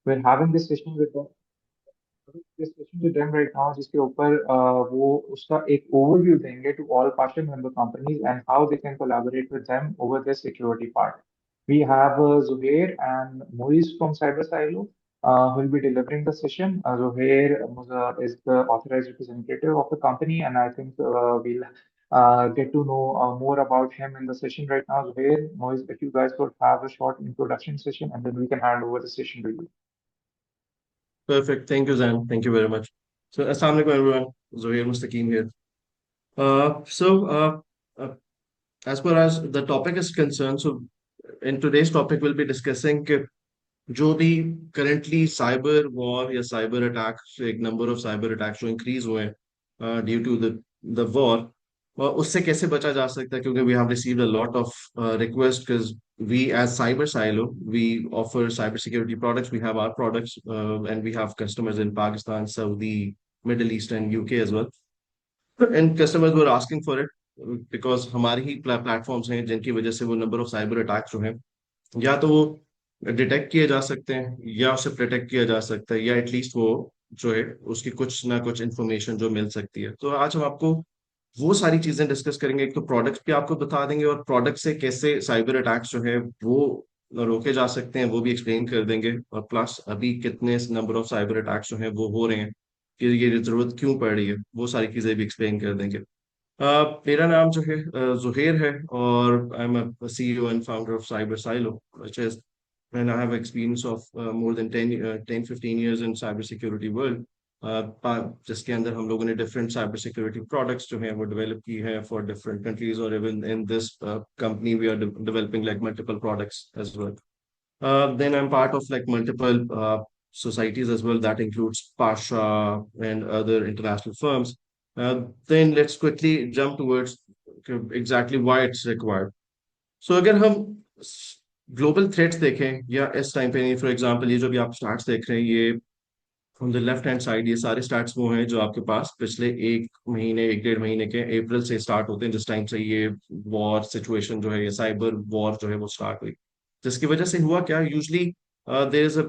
we're having this session with them, discussion with them right now जिसके ऊपर वो उसका एक overview देंगे to all partial member companies and how they can collaborate with them over their security part. We have Zuhair and Moise from Cyber Silo who will be delivering the session. Zuhair is the authorized representative of the company, and I think we'll get to know more about him in the session right now. Zuhair, Moise, if you guys could have a short introduction session, and then we can hand over the session to you. Perfect. Thank you, Zan. Thank you very much. So, Assalamu alaikum, everyone. Zohair Mustaqim here. Uh, so, uh, uh, as far as the topic is concerned, so in today's topic, we'll be discussing कि जो भी currently cyber war या cyber attacks, एक number of cyber attacks जो increase हुए हैं due to the war, उससे कैसे बचा जा सकता है क्योंकि we have received a lot of requests because we as Cyber Silo, we offer cybersecurity products. We have our products and we have customers in Pakistan, Saudi, Middle East, and UK as well. And customers were asking for it because हमारे ही platforms हैं जिनकी वजह से वो number of cyber attacks जो हैं या तो वो डिटेक्ट किए जा सकते हैं या उसे प्रोटेक्ट किया जा सकता है या एटलीस्ट वो जो है उसकी कुछ ना कुछ इन्फॉर्मेशन जो मिल सकती है। तो आज हम आपको वो सारी चीजें डिस्कस करेंगे। एक तो प्रोडक्ट भी आपको बता देंगे और प्रोडक्ट से कैसे साइबर अटैक्स जो है वो रोके जा सकते हैं वो भी एक्सप्लेन कर देंगे, और प्लस अभी कितने नंबर ऑफ साइबर अटैक्स जो है वो हो रहे हैं, कि ये जरूरत क्यों पड़ रही है, वो सारी चीजें भी एक्सप्लेन कर देंगे। मेरा नाम जो है जुहेर है और I am a CEO and founder of cyber silo which is, and I have experience of more than 10-15 years in cyber security world, जिसके अंदर हम लोगों ने डिफरेंट साइबर सिक्योरिटी प्रोडक्ट्स जो हैं वो डेवलप की हैं फॉर डिफरेंट कंट्रीज, और even in this company we are developing like multiple products as well. Then I'm part of like multiple societies as well that includes Pasha and other international firms. Then let's quickly jump towards exactly why it's required. So अगर हम global threats देखें या इस time पे, for example ये जो भी आप स्टार्ट्स देख रहे हैं, ये on the left hand side ये सारे स्टार्ट्स वो हैं जो आपके पास पिछले एक महीने एक डेढ़ महीने के अप्रैल से स्टार्ट होते हैं, जिस टाइम से ये वॉर सिचुएशन जो है, ये साइबर वॉर जो है वो स्टार्ट हुई। जिसकी वजह से हुआ क्या, usually there is a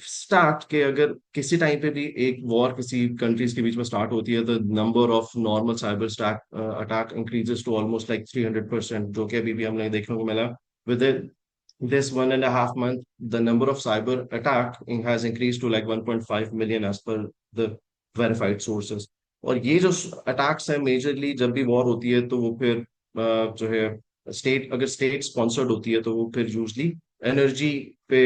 start के अगर किसी टाइम पे भी एक वॉर किसी कंट्रीज के बीच में स्टार्ट होती है, the number of normal cyber attack increases to almost like 300%, जो कि अभी भी हमने देखने को मिला। With this 1.5 month, the number of cyber attack has increased to like 1.5 million as per the verified sources. और ये जो अटैक्स है मेजरली जब भी वॉर होती है तो वो फिर जो है स्टेट, अगर स्टेट स्पॉन्सर्ड होती है तो वो फिर यूजली एनर्जी पे,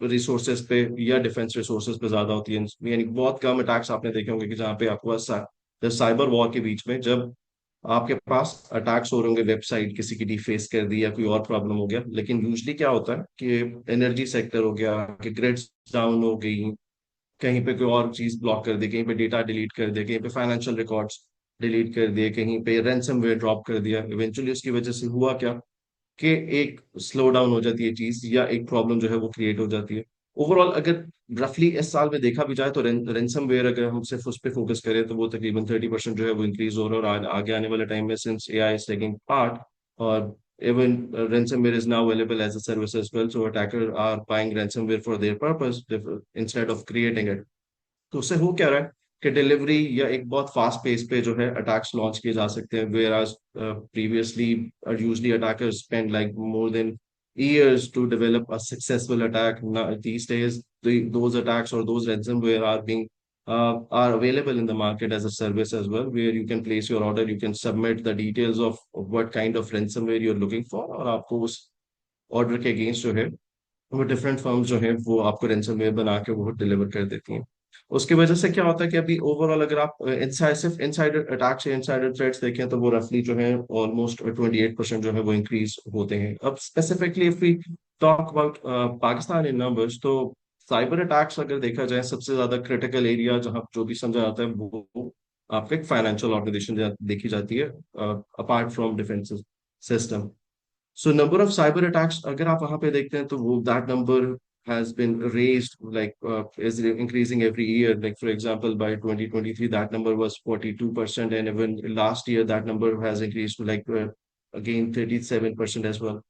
रिसोर्सेज पे या डिफेंस रिसोर्सेज पे ज्यादा होती है। यानी बहुत कम अटैक्स आपने देखे होंगे कि जहाँ पे आपको साइबर वॉर के बीच में जब आपके पास अटैक्स हो रहे होंगे, वेबसाइट किसी की डिफेस कर दी या कोई और प्रॉब्लम हो गया, लेकिन यूजली क्या होता है कि एनर्जी सेक्टर हो गया, कि ग्रिड्स डाउन हो गई, कहीं पे कोई और चीज ब्लॉक कर दी, कहीं पे डेटा डिलीट कर दिया, कहीं पे फाइनेंशियल रिकॉर्ड्स डिलीट कर दिए, कहीं पे रैंसमवेयर ड्रॉप कर दिया। इवेंचुअली उसकी वजह से हुआ क्या कि एक स्लो डाउन हो जाती है चीज या एक प्रॉब्लम जो है वो क्रिएट हो जाती है। ओवरऑल अगर रफली इस साल में देखा भी जाए तो रैंसम वेयर अगर हम सिर्फ उस पर फोकस करें तो वो तकरीबन 30% जो है वो इंक्रीज हो रहा है, और आगे आने वाले टाइम में since AI is taking part, और even ransomware is now available as a service as well, so attackers are buying ransomware for their purpose instead of creating it. तो उससे हो क्या रहा है कि डिलीवरी या एक बहुत फास्ट पेस पे जो है अटैक्स लॉन्च किए जा सकते हैं, वेयर आज previously usually attackers spend like more than years to develop a successful attack. Now, these days, those attacks or those ransomware are available in the market as a service as well, where you can place your order, you can submit the details of what kind of ransomware you're looking for, और आपको उस order के against जो है वो different firms जो है वो आपको रैंसमवेयर बना के वो डिलीवर कर देती हैं। उसकी वजह से क्या होता है कि अभी ओवरऑल अगर आप सिर्फ इनसाइडर अटैक्स या इनसाइडर थ्रेट्स देखें तो वो रफली जो है ऑलमोस्ट 28% जो है वो इंक्रीज होते हैं। अब specifically if we talk about Pakistan in numbers, तो साइबर अटैक्स अगर देखा जाए सबसे ज्यादा क्रिटिकल एरिया जहाँ जो भी समझा जाता है वो आपका एक फाइनेंशियल ऑर्गेनाइजेशन देखी जाती है, apart from defence system. So number of cyber attacks, अगर आप वहां पे देखते हैं तो वो that number has been raised like is increasing every year. Like for example, by 2023, that number was 42%, and even last year that number has increased to like again 37% as well.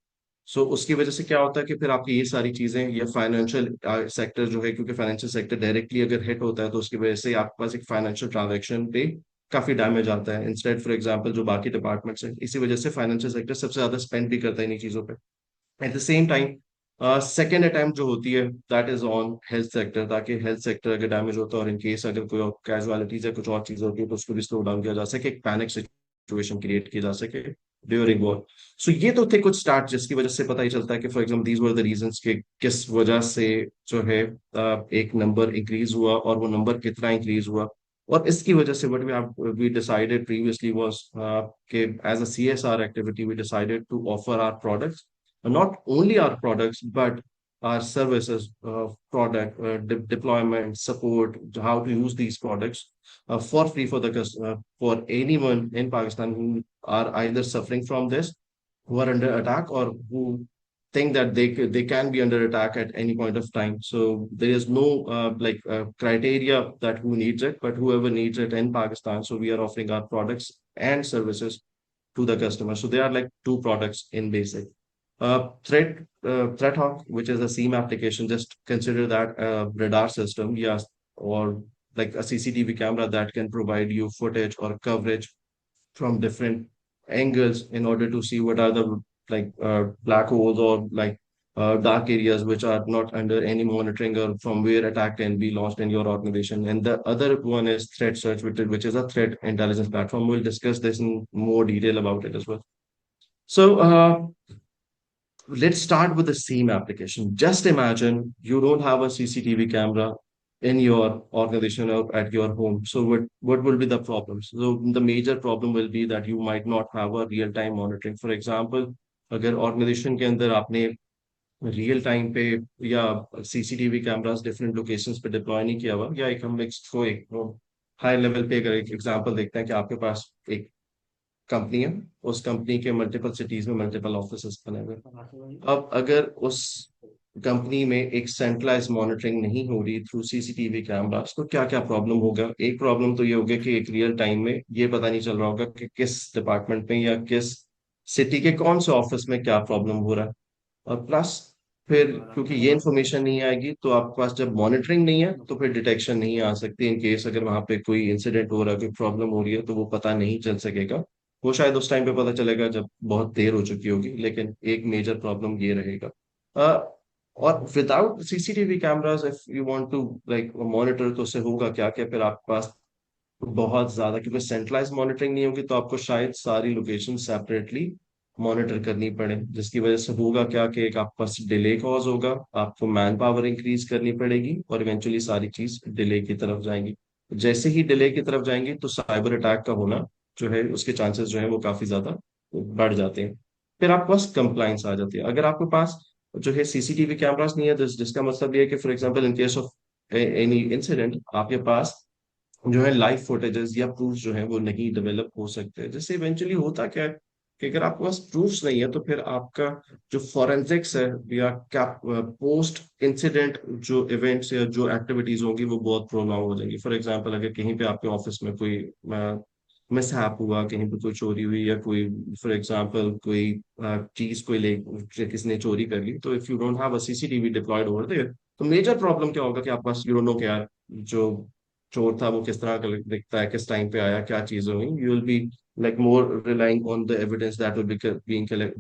सो उसकी वजह से क्या होता है कि फिर आपकी ये सारी चीजें, या फाइनेंशियल सेक्टर जो है, क्योंकि फाइनेंशियल सेक्टर डायरेक्टली अगर हिट होता है तो उसकी वजह से आपके पास एक फाइनेंशियल ट्रांजैक्शन पे काफी डैमेज आता है, इंस्टेड फॉर एग्जांपल जो बाकी डिपार्टमेंट्स हैं। इसी वजह से फाइनेंशियल सेक्टर सबसे ज्यादा स्पेंड भी करता है इन चीजों पे। At the same time second attempt जो होती है that is on health sector, ताकि हेल्थ सेक्टर अगर डैमेज होता है और इन केस अगर कोई और कैजुअलिटीज या कुछ और चीज होती है तो उसको भी स्लो डाउन किया जा सके, एक पैनिक सिचुएशन क्रिएट की जा सके ड्यूरिंग वॉर। सो ये तो थे कुछ स्टार्ट जिसकी वजह से पता ही चलता है कि for example these were the reasons कि किस वजह से जो है एक नंबर इंक्रीज हुआ और वो नंबर कितना इंक्रीज हुआ। और इसकी वजह से what we decided previously was कि as a CSR activity we decided to offer our products, not only our products but our services, product deployment support, how to use these products for free for the customer, for anyone in Pakistan who are either suffering from this, who are under attack, or who think that they can be under attack at any point of time. So there is no criteria that who needs it, but whoever needs it in Pakistan. So we are offering our products and services to the customer. So there are like two products in basic. ThreatHawk, which is a SIEM application, just consider that a radar system, yes, or like a CCTV camera that can provide you footage or coverage from different angles in order to see what are the black holes or dark areas which are not under any monitoring, or from where attack can be launched in your organization. And the other one is Threat Search, which is a threat intelligence platform. We'll discuss this in more detail about it as well. So let's start with the SIEM application. Just imagine you don't have a CCTV camera in your organization or at your home. So what will be the problems? So the major problem will be that you might not have a real time monitoring. For example, अगर organisation के अंदर आपने real time पे या CCTV cameras different locations पे deploy नहीं किया हुआ, या एक हाई लेवल पे अगर एक एग्जांपल देखते हैं कि आपके पास एक कंपनी है, उस कंपनी के मल्टीपल सिटीज में मल्टीपल ऑफिस बने हुए हैं। अब अगर उस कंपनी में एक सेंट्रलाइज मॉनिटरिंग नहीं हो रही थ्रू CCTV कैमरास, तो क्या क्या प्रॉब्लम होगा? एक प्रॉब्लम तो ये होगा कि एक रियल टाइम में ये पता नहीं चल रहा होगा कि किस डिपार्टमेंट में या किस सिटी के कौन से ऑफिस में क्या प्रॉब्लम हो रहा है। और प्लस फिर क्योंकि ये इन्फॉर्मेशन नहीं आएगी तो आपके पास जब मॉनिटरिंग नहीं है तो फिर डिटेक्शन नहीं आ सकती। इन केस अगर वहां पे कोई इंसिडेंट हो रहा है, कोई प्रॉब्लम हो रही है, तो वो पता नहीं चल सकेगा। वो शायद उस टाइम पे पता चलेगा जब बहुत देर हो चुकी होगी, लेकिन एक मेजर प्रॉब्लम ये रहेगा। और without CCTV cameras if you want to like monitor, तो उससे होगा क्या क्या, फिर आपके पास बहुत ज्यादा, क्योंकि सेंट्रलाइज मॉनिटरिंग नहीं होगी तो आपको शायद सारी लोकेशन सेपरेटली मॉनिटर करनी पड़े, जिसकी वजह से होगा क्या कि एक आपके पास डिले कॉज होगा, आपको मैन पावर इंक्रीज करनी पड़ेगी और इवेंचुअली सारी चीज डिले की तरफ जाएंगी। जैसे ही डिले की तरफ जाएंगी तो साइबर अटैक का होना जो है, उसके चांसेस जो है वो काफी ज्यादा बढ़ जाते हैं। फिर आपके पास कंप्लाइंस आ जाती है। अगर आपके पास जो है CCTV कैमरास नहीं है, जिसका मतलब ये है कि for example in case of any incident आपके पास जो है लाइव फुटेजेस या प्रूफ जो है वो नहीं डेवलप हो सकते। जैसे इवेंचुअली होता क्या है कि अगर आपके पास प्रूफ्स नहीं है तो फिर आपका जो फॉरेंसिक्स है या क्या पोस्ट इंसिडेंट जो इवेंट्स या जो एक्टिविटीज होंगी वो बहुत प्रोलॉन्ग हो जाएंगी। फॉर एग्जांपल अगर कहीं पे आपके ऑफिस में कोई मिसहैप हुआ, कहीं पे कोई चोरी हुई, या कोई फॉर एग्जांपल कोई चीज कोई ले किसी ने चोरी कर ली, तो if you don't have a CCTV deployed over there, तो मेजर प्रॉब्लम क्या होगा कि आपके पास यू डोंट नो कि यार जो चोर था वो किस तरह का दिखता है, किस टाइम पे आया, क्या चीजें हुई। You will be like more relying on the evidence that will be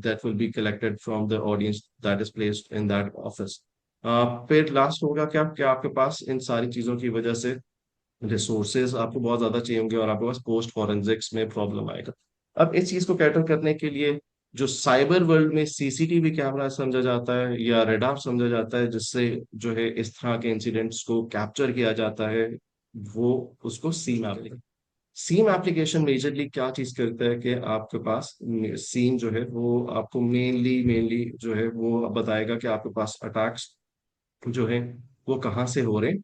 that will be collected from the audience that is placed in that office. फिर लास्ट होगा क्या कि आपके पास इन सारी चीजों की वजह से रिसोर्सेज आपको बहुत ज्यादा चाहिए होंगे और आपके पास पोस्ट फॉरेंसिक्स में प्रॉब्लम आएगा। अब इस चीज को कैटर करने के लिए जो साइबर वर्ल्ड में CCTV कैमरा समझा जाता है या रेडार समझा जाता है, जिससे जो है इस तरह के इंसिडेंट्स को कैप्चर किया जाता है, वो उसको सीम एप्लीकेशन मेजरली क्या चीज करता है कि आपके पास सीम जो है वो आपको मेनली जो है वो बताएगा कि आपके पास अटैक्स जो है वो कहाँ से हो रहे हैं।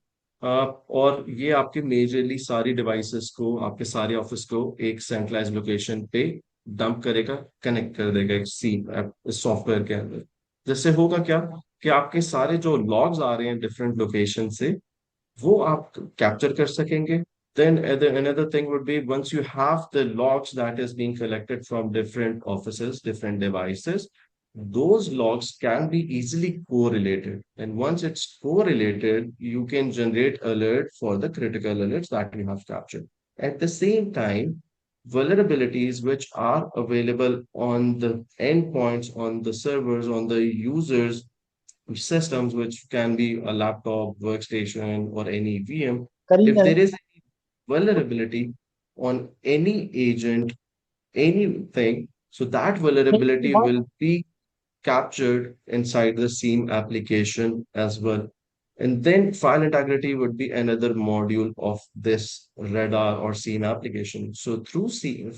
और ये आपके मेजरली सारी डिवाइसेस को, आपके सारे ऑफिस को एक सेंट्रलाइज लोकेशन पे डंप करेगा, कनेक्ट कर देगा एक सी सॉफ्टवेयर के अंदर। जिससे होगा क्या कि आपके सारे जो लॉग्स आ रहे हैं डिफरेंट लोकेशन से वो आप कैप्चर कर सकेंगे। Then another thing would be once you have the logs that is being collected from different offices, different devices, those logs can be easily correlated. And once it's correlated, you can generate alert for the critical alerts that you have captured. At the same time, vulnerabilities which are available on the endpoints, on the servers, on the users' systems, which can be a laptop, workstation, or any VM, if there is any vulnerability on any agent, anything, so that vulnerability will be captured inside the SIEM application as well. And then file integrity would be another module of this radar or SIEM application. So through SIEM,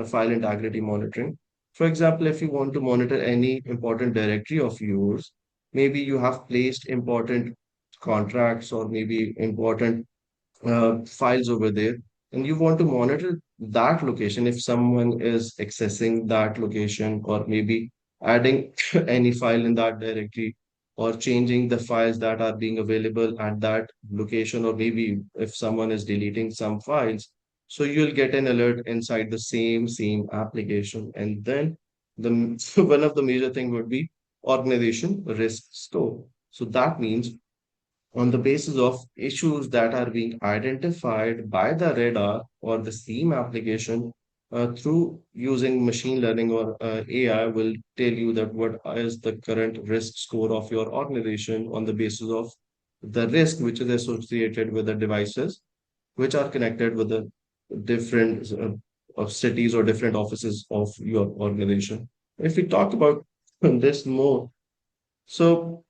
file integrity monitoring, for example, if you want to monitor any important directory of yours, maybe you have placed important contracts or maybe important files over there, and you want to monitor that location if someone is accessing that location or maybe adding any file in that directory or changing the files that are being available at that location, or maybe if someone is deleting some files, so you'll get an alert inside the same application. And then the one of the major thing would be organization risk score. So that means on the basis of issues that are being identified by the radar or the SIEM application, through using machine learning or AI will tell you that what is the current risk score of your organization on the basis of the risk which is associated with the devices which are connected with the different of cities or different offices of your organization. If we talk about this more, so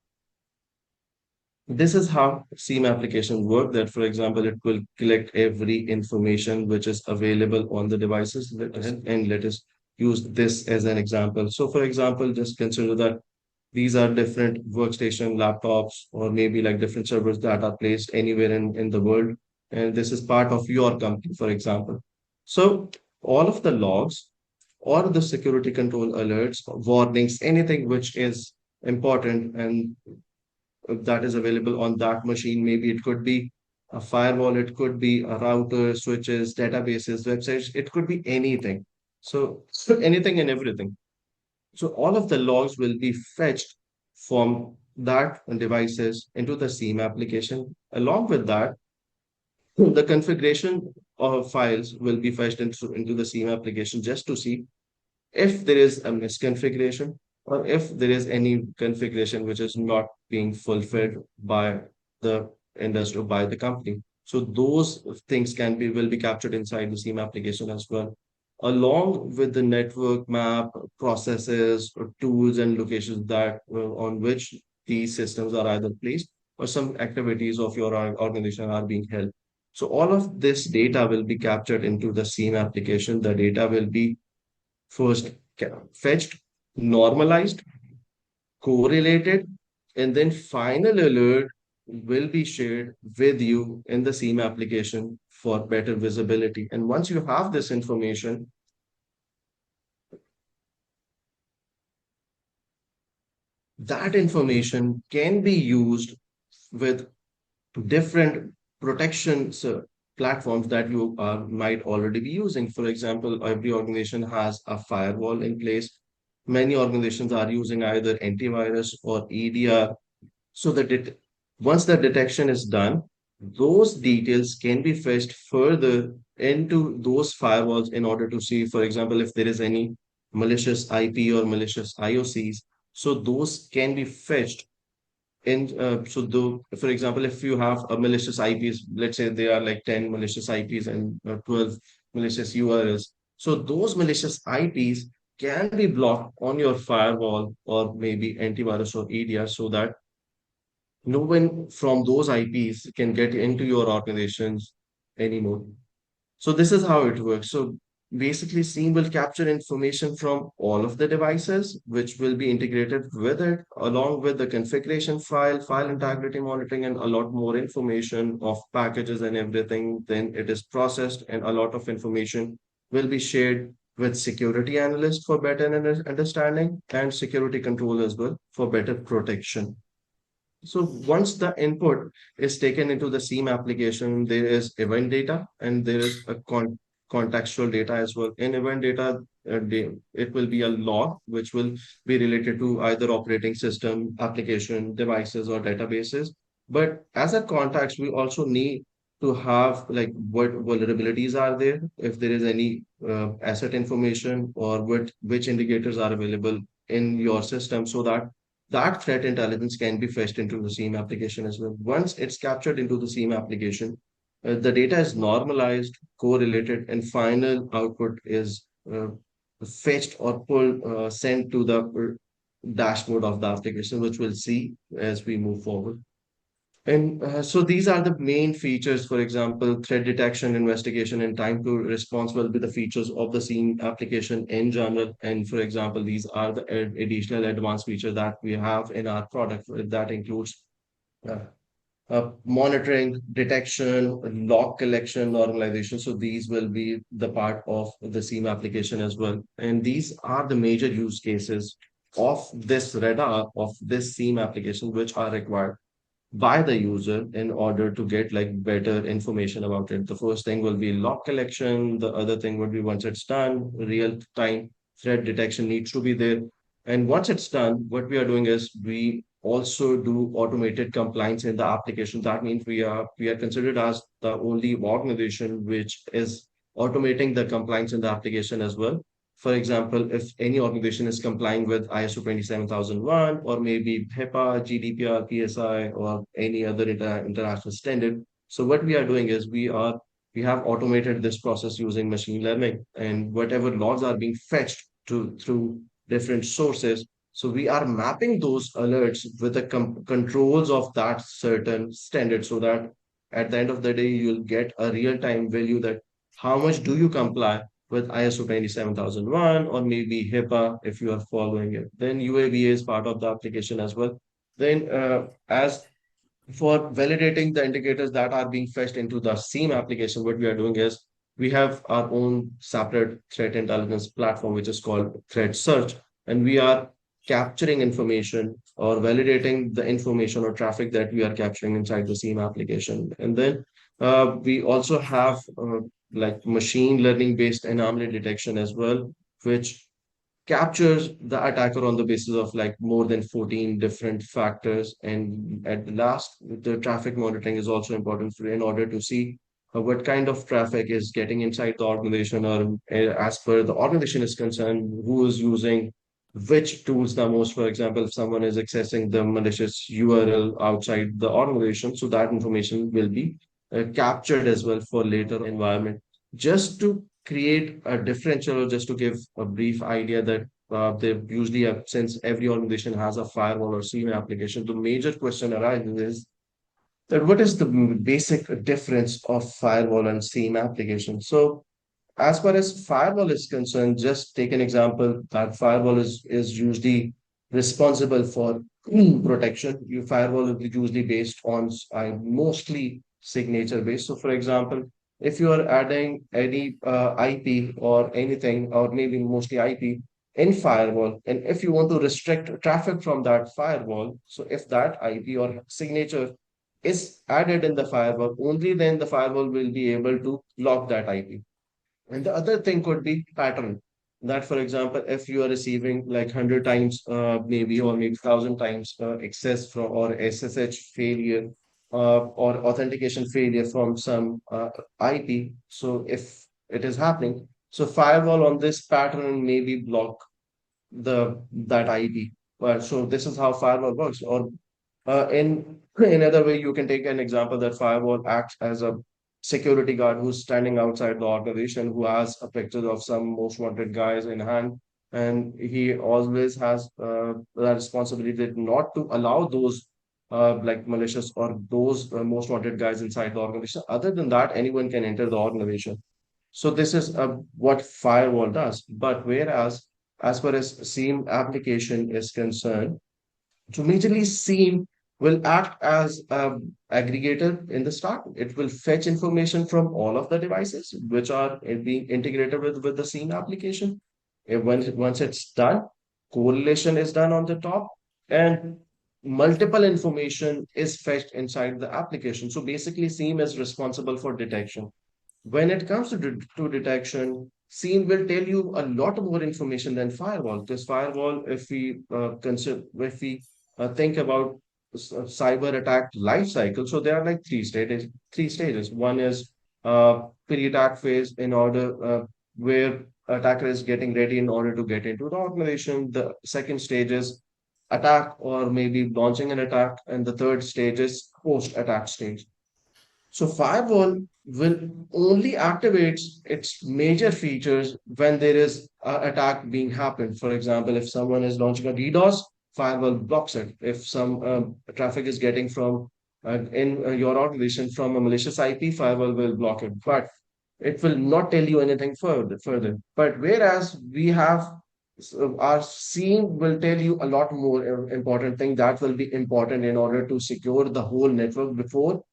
this is how SIEM applications work. That, for example, it will collect every information which is available on the devices. And let us use this as an example. So, for example, just consider that these are different workstation laptops or maybe like different servers that are placed anywhere in the world. And this is part of your company, for example. So, all of the logs or the security control alerts, warnings, anything which is important and that is available on that machine. Maybe it could be a firewall, it could be a router, switches, databases, websites, it could be anything. So anything and everything. So all of the logs will be fetched from that devices into the SIEM application. Along with that, the configuration of files will be fetched into the SIEM application just to see if there is a misconfiguration or if there is any configuration which is not being fulfilled by the industry or by the company. So those things can be will be captured inside the SIEM application as well, along with the network map, processes, or tools and locations that on which these systems are either placed or some activities of your organization are being held. So all of this data will be captured into the SIEM application. The data will be first fetched, normalized, correlated, and then final alert will be shared with you in the SIEM application for better visibility. And once you have this information, that information can be used with different protection platforms that you might already be using. For example, every organization has a firewall in place. Many organizations are using either antivirus or EDR. So that once the detection is done, those details can be fetched further into those firewalls in order to see, for example, if there is any malicious IP or malicious IOCs. So those can be fetched in for example, if you have a malicious IPs, let's say there are like 10 malicious IPs and 12 malicious URLs. So those malicious IPs can be blocked on your firewall or maybe antivirus or EDR so that no one from those IPs can get into your organizations anymore. So this is how it works. So basically, SIEM will capture information from all of the devices, which will be integrated with it, along with the configuration file, file integrity monitoring, and a lot more information of packages and everything. Then it is processed, and a lot of information will be shared with security analysts for better understanding and security control as well for better protection. So once the input is taken into the SIEM application, there is event data and there is a contextual data as well. In event data, it will be a log which will be related to either operating system, application, devices, or databases. But as a context, we also need to have like what vulnerabilities are there, if there is any asset information, or which indicators are available in your system, so that that threat intelligence can be fetched into the SIEM application as well. Once it's captured into the SIEM application, the data is normalized, correlated, and final output is fetched or pulled, sent to the dashboard of the application, which we'll see as we move forward. And so these are the main features. For example, threat detection, investigation, and time to response will be the features of the SIEM application in general. And for example, these are the additional advanced features that we have in our product. That includes uh, monitoring, detection, log collection, normalization. So these will be the part of the SIEM application as well. And these are the major use cases of this radar, of this SIEM application, which are required by the user in order to get like better information about it. The first thing will be log collection. The other thing would be, once it's done, real time threat detection needs to be there. And once it's done, what we are doing is we also do automated compliance in the application. That means we are considered as the only organization which is automating the compliance in the application as well. For example, if any organization is complying with ISO 27001, or maybe HIPAA, GDPR, PSI, or any other international standard. So what we are doing is we have automated this process using machine learning, and whatever logs are being fetched to through different sources. So we are mapping those alerts with the controls of that certain standard, so that at the end of the day, you'll get a real-time value that how much do you comply with ISO 27001, or maybe HIPAA if you are following it. Then UAVA is part of the application as well. Then, as for validating the indicators that are being fetched into the SIEM application, what we are doing is we have our own separate threat intelligence platform, which is called Threat Search, and we are capturing information or validating the information or traffic that we are capturing inside the SIEM application. And then we also have like machine learning based anomaly detection as well, which captures the attacker on the basis of like more than 14 different factors. And at the last, the traffic monitoring is also important in order to see what kind of traffic is getting inside the organization, or as per the organization is concerned, who is using which tools the most. For example, if someone is accessing the malicious URL outside the organization, so that information will be captured as well for later environment. Just to create a differential, or just to give a brief idea that they usually have, since every organization has a firewall or SIEM application, the major question arises is that what is the basic difference of firewall and SIEM application? So as far as firewall is concerned, just take an example that firewall is usually responsible for protection. Your firewall is usually based on mostly signature based. So, for example, if you are adding any IP or anything, or maybe mostly IP in firewall, and if you want to restrict traffic from that firewall, so if that IP or signature is added in the firewall, only then the firewall will be able to lock that IP. And the other thing could be pattern. That, for example, if you are receiving like 100 times, maybe, or maybe 1,000 times access from or SSH failure, or authentication failure from some IP. So if it is happening, so firewall on this pattern maybe block the that IP. But so this is how firewall works. Or in another way, you can take an example that firewall acts as a security guard who's standing outside the organization, who has a picture of some most wanted guys in hand, and he always has the responsibility not to allow those like malicious or those most wanted guys inside the organization. Other than that, anyone can enter the organization. So this is what firewall does. But whereas as far as SIEM application is concerned, so majorly SIEM will act as an aggregator in the start. It will fetch information from all of the devices which are being integrated with the SIEM application. Once it's done, correlation is done on the top, and multiple information is fetched inside the application. So basically, SIEM is responsible for detection. when it comes to detection, SIEM will tell you a lot more information than firewall. Because firewall, if we consider, if we think about cyber attack life cycle, so there are like three stages. Three stages. One is pre-attack phase, in order where attacker is getting ready in order to get into the organization. The second stage is attack or maybe launching an attack, and the third stage is post-attack stage. So firewall will only activate its major features when there is an attack being happened. For example, if someone is launching a DDoS, firewall blocks it. If some traffic is getting from in your organization from a malicious IP, firewall will block it. But it will not tell you anything further. But whereas we have our SIEM will tell you a lot more important thing that will be important in order to secure the whole network before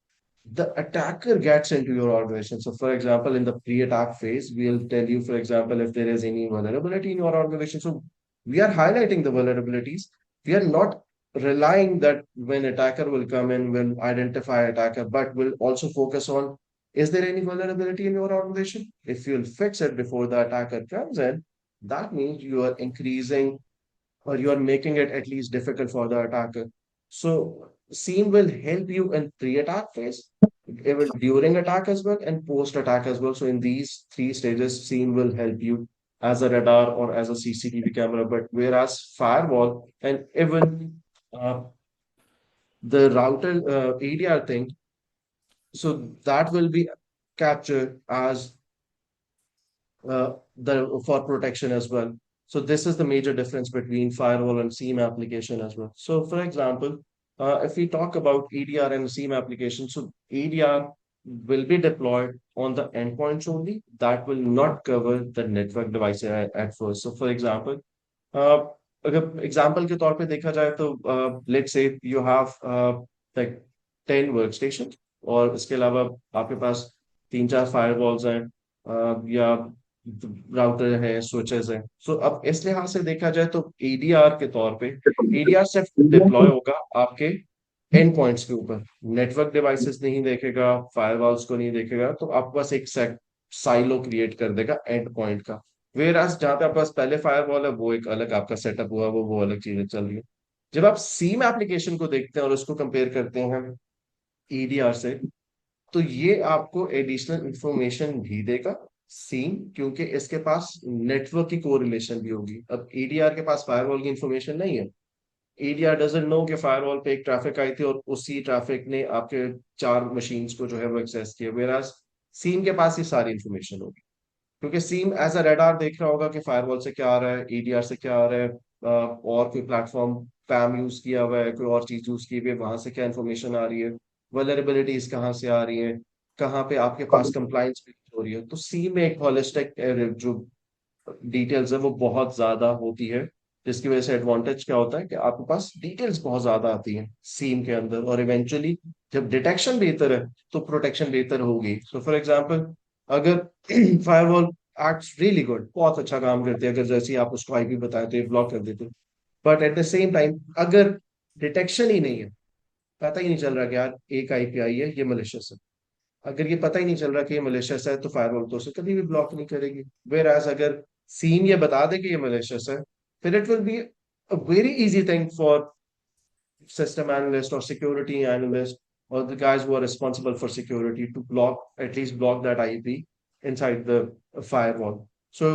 the attacker gets into your organization. So, for example, in the pre-attack phase, we'll tell you, for example, if there is any vulnerability in your organization. So, we are highlighting the vulnerabilities. We are not relying that when attacker will come in, will identify attacker, but will also focus on, is there any vulnerability in your organization? If you'll fix it before the attacker comes in, that means you are increasing or you are making it at least difficult for the attacker. So SIEM will help you in pre-attack phase, even during attack as well, and post-attack as well. So in these three stages, SIEM will help you as a radar or as a CCTV camera. But whereas firewall and even the router ADR thing, so that will be captured as the for protection as well. So this is the major difference between firewall and SIEM application as well. So for example, if we talk about EDR and SIEM application, so EDR will be deployed on the endpoints only. That will not cover the network device at first. So for example, uh, अगर example के तौर पे देखा जाए तो let's say you have like 10 work station और इसके अलावा आपके पास तीन चार फायरवॉल्स हैं या राउटर है स्विचेस हैं सो अब इस लिहाज से देखा जाए तो एडीआर के तौर पे एडीआर सिर्फ डिप्लॉय होगा आपके एंड पॉइंट्स के ऊपर नेटवर्क डिवाइसेस नहीं देखेगा फायरवॉल्स को नहीं देखेगा तो आपके पास एक साइलो क्रिएट कर देगा एंड पॉइंट का वेयर एज जहाँ पे आपके पास पहले फायरवॉल है वो एक अलग आपका सेटअप हुआ वो अलग चीजें चल रही है जब आप सीम एप्लीकेशन को देखते हैं और उसको कंपेयर करते हैं ईडीआर से तो ये आपको एडिशनल इंफॉर्मेशन भी देगा सीम क्योंकि इसके पास नेटवर्क की कोरिलेशन भी होगी अब ईडीआर के पास फायरवॉल की इंफॉर्मेशन नहीं है ईडीआर डजंट नो कि फायरवॉल पे एक ट्रैफिक आई थी और उसी ट्रैफिक ने आपके चार मशीन्स को जो है वो एक्सेस किया वेराज सीम के पास ये सारी इंफॉर्मेशन होगी क्योंकि सीम एज अ रेडार देख रहा होगा कि फायरवॉल से क्या आ रहा है ईडीआर से क्या आ रहा है और कोई प्लेटफॉर्म पैम यूज किया हुआ है कोई और चीज यूज की हुई है वहां से क्या इन्फॉर्मेशन आ रही है वल्नरेबिलिटीज कहाँ से आ रही है कहाँ पे आपके पास कंप्लाइंस हो रही है तो सी में एक होलिस्टिक जो डिटेल्स है वो बहुत ज्यादा होती है जिसकी वजह से एडवांटेज क्या होता है कि आपके पास डिटेल्स बहुत ज्यादा आती हैं सीम के अंदर और इवेंचुअली जब डिटेक्शन बेहतर है तो प्रोटेक्शन बेहतर होगी सो फॉर एग्जांपल अगर फायरवॉल एक्ट्स रियली गुड बहुत अच्छा काम करते हैं अगर जैसे ही आप उसको आईपी बताए तो ये ब्लॉक कर देते but at the same time अगर डिटेक्शन ही नहीं है पता ही नहीं चल रहा कि यार एक आईपी आई है ये मलिशियस है अगर ये पता ही नहीं चल रहा कि ये मलेशियस है तो फायरवॉल तो उसे कभी भी ब्लॉक नहीं करेगी वेर एज अगर सीम ये बता दे कि ये मलेशियस है फिर it will be a very easy thing for system analyst or security analyst or the guys who are responsible for security to block at least block that IP inside the firewall. So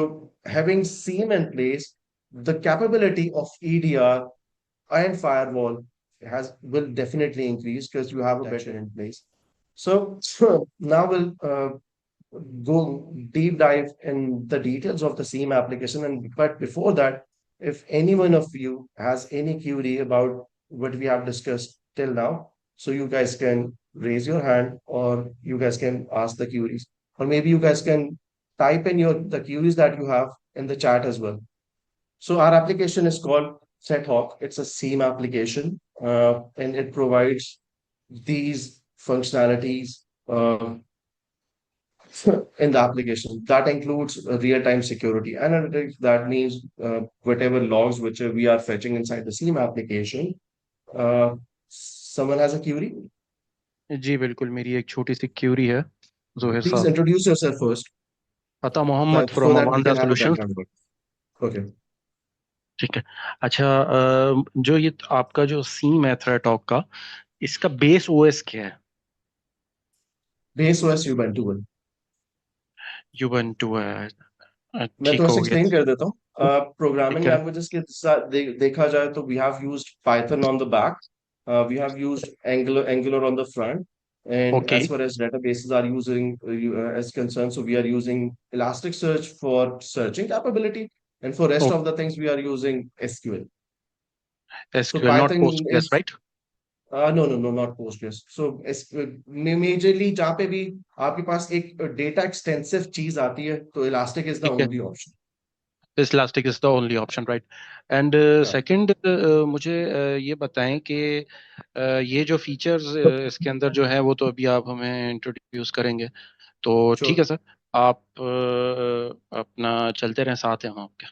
having SIEM in place, the capability of EDR and firewall has will definitely increase because you have a better in place. So now we'll go deep dive in the details of the SIEM application. And but before that, if any one of you has any query about what we have discussed till now, so you guys can raise your hand or you guys can ask the queries, or maybe you guys can type in your the queries that you have in the chat as well. So our application is called SetHawk. It's a SIEM application, and it provides these functionalities. In the application. That includes real-time security analytics. That means whatever logs which we are fetching inside the SIEM application. Someone has a query? जी बिल्कुल मेरी एक छोटी सी Curie है Zohair Please साहब. introduce yourself first, Ata Mohammed so from that we Avanda can have a Solutions. background work. Okay. ठीक है. अच्छा, जो ये आपका जो सीम है थ्रेटॉक का, इसका बेस ओएस क्या है? Base OS Ubuntu one. Ubuntu है. मैं ठीक तो हो गया. एक्सप्लेन कर देता हूँ. प्रोग्रामिंग ठीक है. लैंग्वेजेस के साथ देखा जाए तो we have used Python on the back, we have used Angular on the front, and okay. as far as databases are using as concerned, so we are using Elasticsearch for searching capability, and for rest of the things we are using SQL. So SQL not Python Postgres, is right? no, not Postgres. So majorly जहाँ पे भी आपके पास एक data extensive चीज आती है तो elastic is the ठीक है. Only option. This elastic is the only option, right? And second, मुझे ये बताएं कि ये जो फीचर्स इसके अंदर जो है वो तो अभी आप हमें इंट्रोड्यूस करेंगे, तो ठीक है Sure. सर. आप अपना चलते रहें, साथ हैं हम आपके.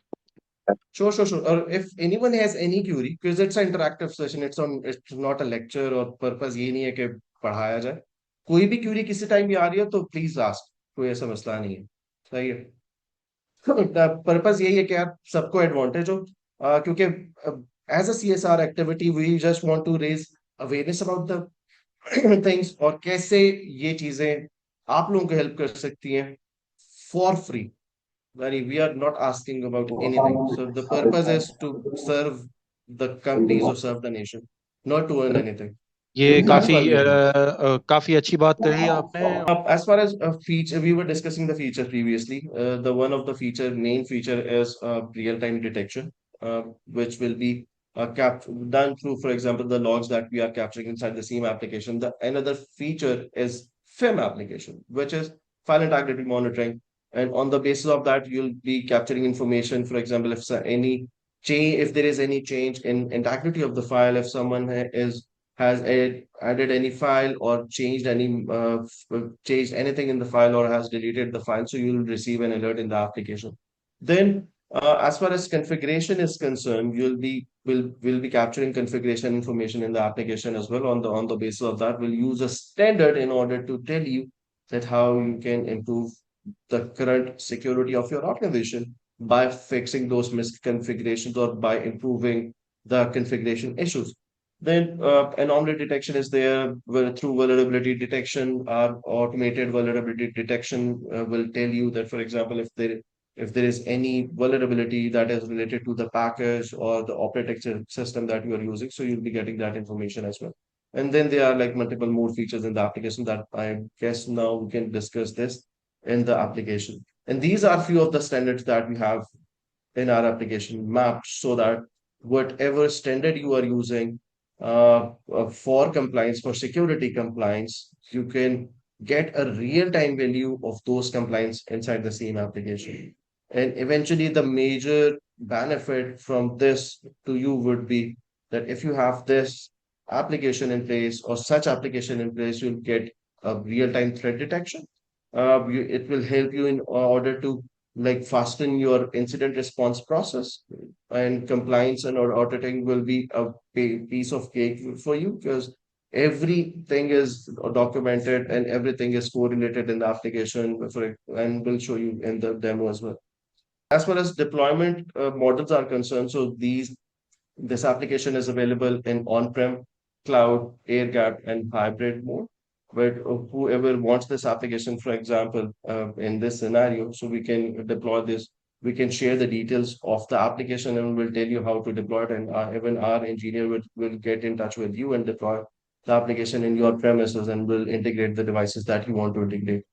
Sure. Or if anyone has any query, because it's an interactive session, it's not a lecture और purpose ये नहीं है कि पढ़ाया जाए. कोई भी क्यूरी किसी टाइम भी आ रही है तो प्लीज आस्क, कोई ऐसा मसला नहीं है. सही है. पर्पस यही है कि यार सबको एडवांटेज हो, क्योंकि as a CSR activity we just want to raise awareness about the things और कैसे ये चीजें आप लोगों को हेल्प कर सकती हैं for free. We are not asking about anything. So the purpose is to serve the companies or serve the nation, not to earn anything. So ये that's why we are here. काफी अच्छी बात कही आपने. As far as feature, we were discussing the feature previously. The one of the main feature is real-time detection, which will be done through, for example, the logs that we are capturing inside the SIEM application. The another feature is FIM application, which is file integrity monitoring. And on the basis of that, you'll be capturing information. For example, if there is any change in integrity of the file, if someone has added any file or changed anything in the file or has deleted the file, so you'll receive an alert in the application. Then, as far as configuration is concerned, will be capturing configuration information in the application as well. On the basis of that, we'll use a standard in order to tell you that how you can improve the current security of your organization by fixing those misconfigurations or by improving the configuration issues. Then anomaly detection is there through vulnerability detection. Automated vulnerability detection will tell you that, for example, if there is any vulnerability that is related to the package or the operating system that you are using, so you'll be getting that information as well. And then there are like multiple more features in the application that I guess now we can discuss this in the application. And these are few of the standards that we have in our application mapped so that whatever standard you are using for compliance, for security compliance, you can get a real-time value of those compliance inside the same application. And eventually, the major benefit from this to you would be that if you have this application in place or such application in place, you'll get a real-time threat detection. It will help you in order to like fasten your incident response process, and compliance and auditing will be a piece of cake for you because everything is documented and everything is correlated in the application and we'll show you in the demo as well. As far as deployment models are concerned, so this application is available in on-prem, cloud, air-gapped, and hybrid mode. But whoever wants this application, for example, in this scenario, so we can deploy this. We can share the details of the application and we'll tell you how to deploy it. And even our engineer will get in touch with you and deploy the application in your premises and will integrate the devices that you want to integrate.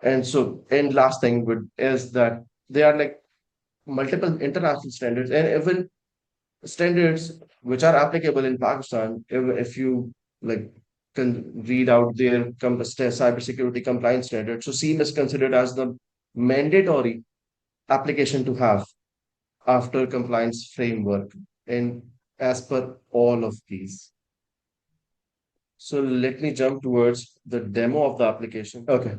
And last thing is that there are like multiple international standards and even standards which are applicable in Pakistan. If you like can read out their cybersecurity compliance standards, so SEAM is considered as the mandatory application to have after compliance framework and as per all of these. So let me jump towards the demo of the application. Okay.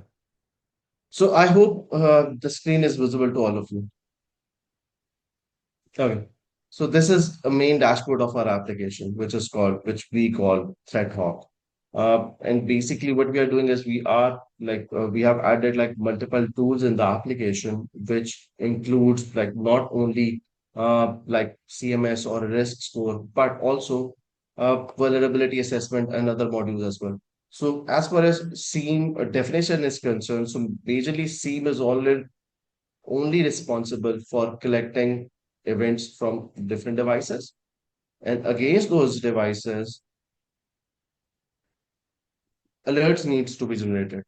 So I hope the screen is visible to all of you. Okay. So this is a main dashboard of our application, which we call ThreatHawk. And basically, what we are doing is we have added like multiple tools in the application, which includes like not only like CMS or risk score, but also vulnerability assessment and other modules as well. So as far as SIEM definition is concerned, so majorly SIEM is only responsible for collecting events from different devices. And against those devices, alerts needs to be generated.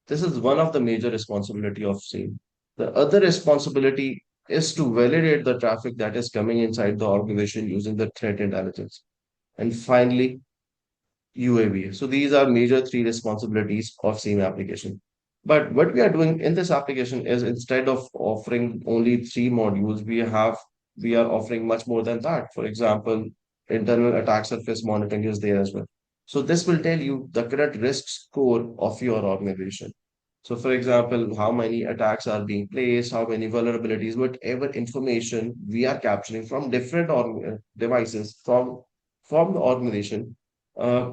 This is one of the major responsibility of SIEM. The other responsibility is to validate the traffic that is coming inside the organization using the threat intelligence. And finally, UAV. So these are major three responsibilities of same application. But what we are doing in this application is instead of offering only three modules, we are offering much more than that. For example, internal attack surface monitoring is there as well. So this will tell you the current risk score of your organization. So for example, how many attacks are being placed, how many vulnerabilities, whatever information we are capturing from different devices from the organization. Uh,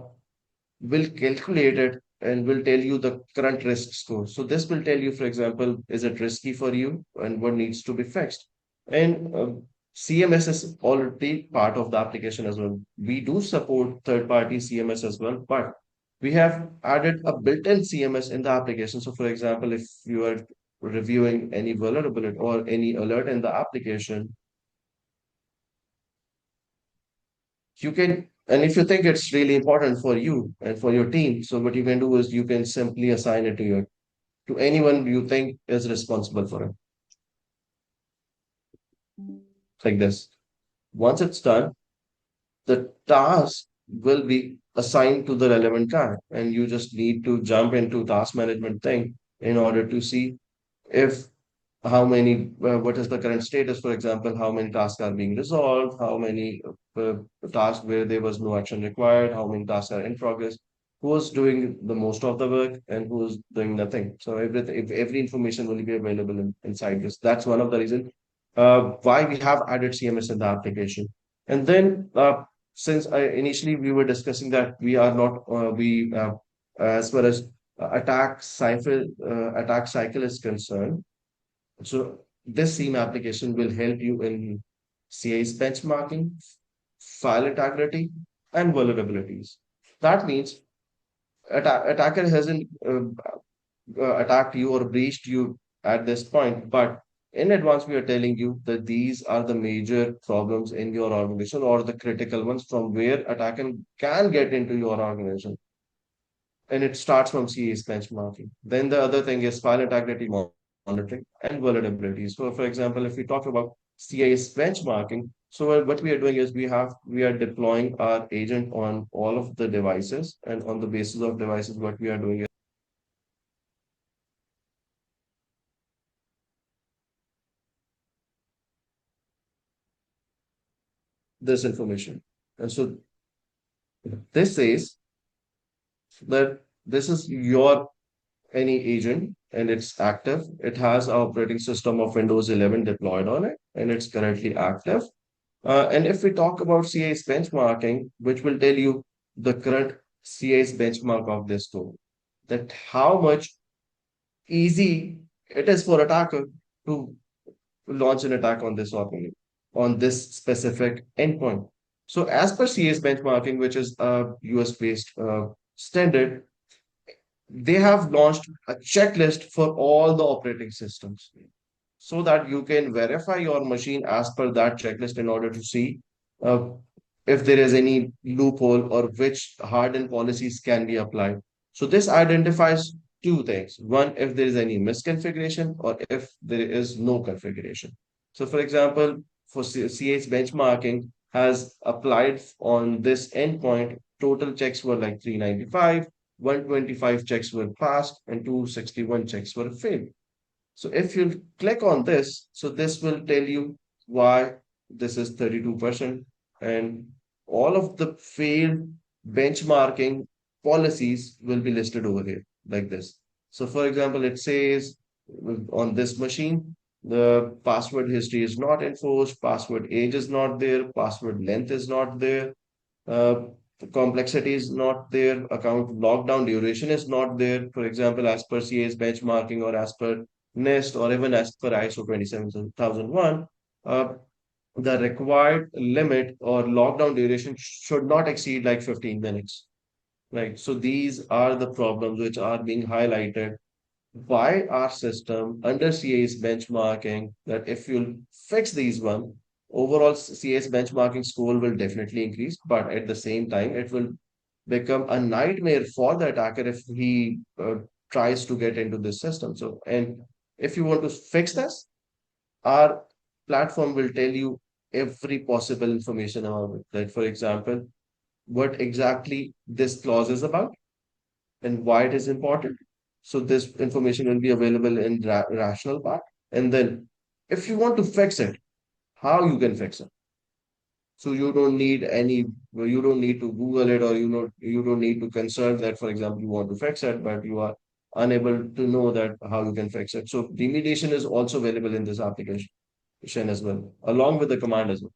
will calculate it and will tell you the current risk score. So this will tell you, for example, is it risky for you and what needs to be fixed. And CMS is already part of the application as well. We do support third-party CMS as well, but we have added a built-in CMS in the application. So, for example, if you are reviewing any vulnerability or any alert in the application, you can, and if you think it's really important for you and for your team, so what you can do is you can simply assign it to anyone you think is responsible for it, like this. Once it's done, the task will be assigned to the relevant track, and you just need to jump into task management thing in order to see if how many what is the current status, for example, how many tasks are being resolved, how many tasks where there was no action required, how many tasks are in progress, who's doing the most of the work and who's doing nothing. So everything, if every information will be available inside this, that's one of the reasons why we have added CMS in the application. And then since initially we were discussing that we are not we as far as attack cycle is concerned, so this SIEM application will help you in CA's benchmarking, file integrity, and vulnerabilities. That means attacker hasn't attacked you or breached you at this point, but in advance we are telling you that these are the major problems in your organization or the critical ones from where attacker can get into your organization. And it starts from CA's benchmarking. Then the other thing is file integrity monitoring and vulnerabilities. So, for example, if we talk about CA's benchmarking, so what we are doing is we are deploying our agent on all of the devices, and on the basis of devices, what we are doing is this information. And so this says that this is your any agent and it's active. It has an operating system of Windows 11 deployed on it, and it's currently active. And if we talk about CA's benchmarking, which will tell you the current CA's benchmark of this tool, that how much easy it is for attacker to launch an attack on this organization, on this specific endpoint. So as per CA's benchmarking, which is a US-based standard, they have launched a checklist for all the operating systems so that you can verify your machine as per that checklist in order to see uh, if there is any loophole or which hardened policies can be applied. So this identifies two things. One, if there is any misconfiguration or if there is no configuration. So for example, for CH benchmarking has applied on this endpoint, total checks were like 395, 125 checks were passed, and 261 checks were failed. So if you click on this, so this will tell you why this is 32%, and all of the failed benchmarking policies will be listed over here like this. So for example, it says on this machine, the password history is not enforced, password age is not there, password length is not there, uh, the complexity is not there, account lockdown duration is not there. For example, as per CA's benchmarking or as per NIST or even as per ISO 27001, the required limit or lockdown duration should not exceed like 15 minutes. Right. So these are the problems which are being highlighted by our system under CA's benchmarking, that if you fix these one, overall CA's benchmarking score will definitely increase, but at the same time, it will become a nightmare for the attacker if he tries to get into this system. So, and if you want to fix this, our platform will tell you every possible information about it. Like, for example, what exactly this clause is about and why it is important. So this information will be available in rational part. And then if you want to fix it, how you can fix it. So you don't need any, you don't need to Google it, or you don't need to consult that, for example, you want to fix it, but you are unable to know that how you can fix it. So remediation is also available in this application as well, along with the command as well.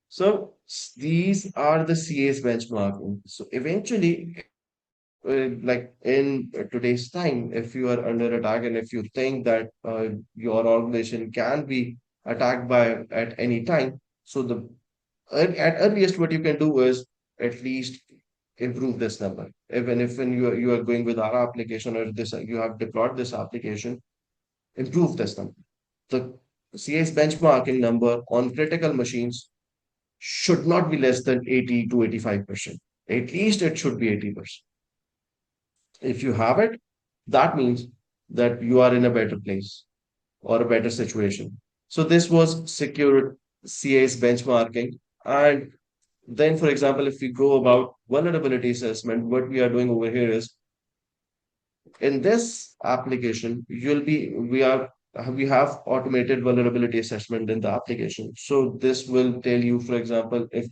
So these are the CA's benchmarking. So eventually, like in today's time, if you are under attack and if you think that your organization can be attacked by at any time, so the at earliest what you can do is at least improve this number. Even if when you are going with our application or this you have deployed this application, improve this number. The CA's benchmarking number on critical machines should not be less than 80 to 85%. At least it should be 80%. If you have it, that means that you are in a better place or a better situation. So this was secure CA's benchmarking. And then, for example, if we go about vulnerability assessment, what we are doing over here is in this application, we have automated vulnerability assessment in the application. So this will tell you, for example, if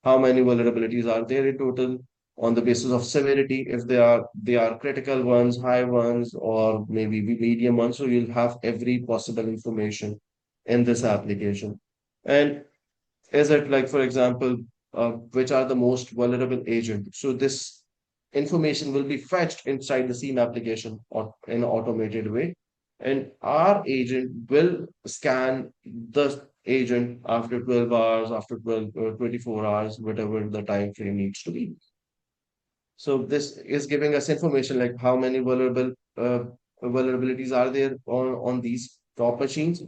how many vulnerabilities are there in total on the basis of severity, if they are critical ones, high ones, or maybe medium ones. So you'll have every possible information in this application. And is it like, for example, which are the most vulnerable agent? So this information will be fetched inside the SIEM application or in an automated way. And our agent will scan the agent after 12 hours, after 12 or 24 hours, whatever the time frame needs to be. So this is giving us information like how many vulnerabilities are there on these top machines,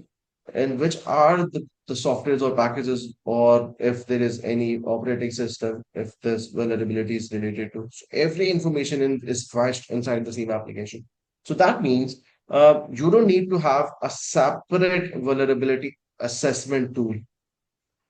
and which are the softwares or packages, or if there is any operating system, if this vulnerability is related to. So every information is flashed inside the same application. So that means you don't need to have a separate vulnerability assessment tool,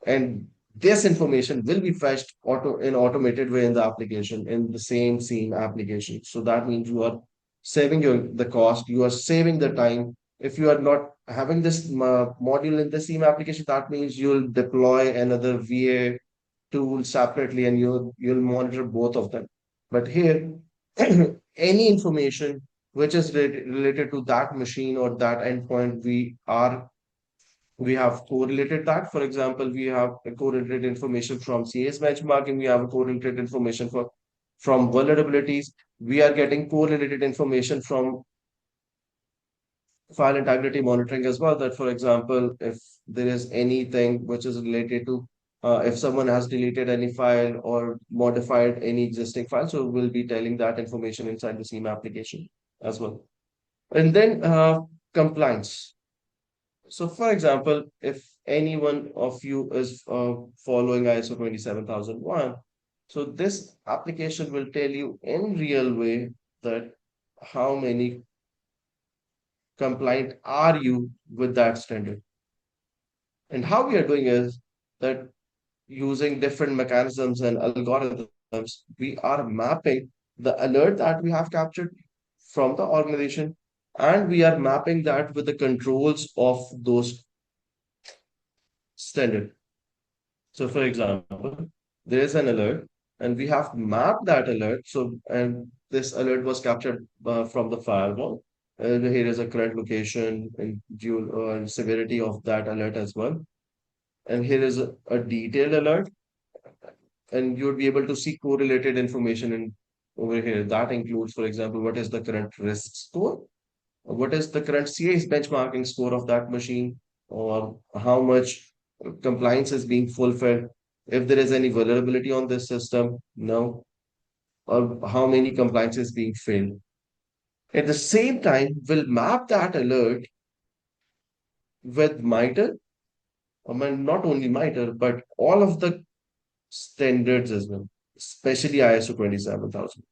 and this information will be fetched in automated way in the application in the same scene application. So that means you are saving the cost, you are saving the time. If you are not having this module in the same application, that means you'll deploy another VA tool separately and you'll monitor both of them. But here, any information which is related to that machine or that endpoint, we have correlated that. For example, we have a correlated information from CA's benchmarking. We have a correlated information from vulnerabilities. We are getting correlated information from file integrity monitoring as well. That, for example, if there is anything which is related to if someone has deleted any file or modified any existing file, so we'll be telling that information inside the SIEM application as well. And then compliance. So, for example, if any one of you is following ISO 27001, so this application will tell you in real way that how many compliant are you with that standard. And how we are doing is that using different mechanisms and algorithms, we are mapping the alert that we have captured from the organization, and we are mapping that with the controls of those standard. So, for example, there is an alert, and we have mapped that alert. So, and this alert was captured from the firewall. And here is a current location and severity of that alert as well. And here is a detailed alert. and you would be able to see correlated information in over here. That includes, for example, what is the current risk score, what is the current CA's benchmarking score of that machine, or how much compliance is being fulfilled, if there is any vulnerability on this system, no, or how many compliance is being failed. At the same time, we'll map that alert with MITRE, I mean, not only MITRE, but all of the standards as well, especially ISO 27000.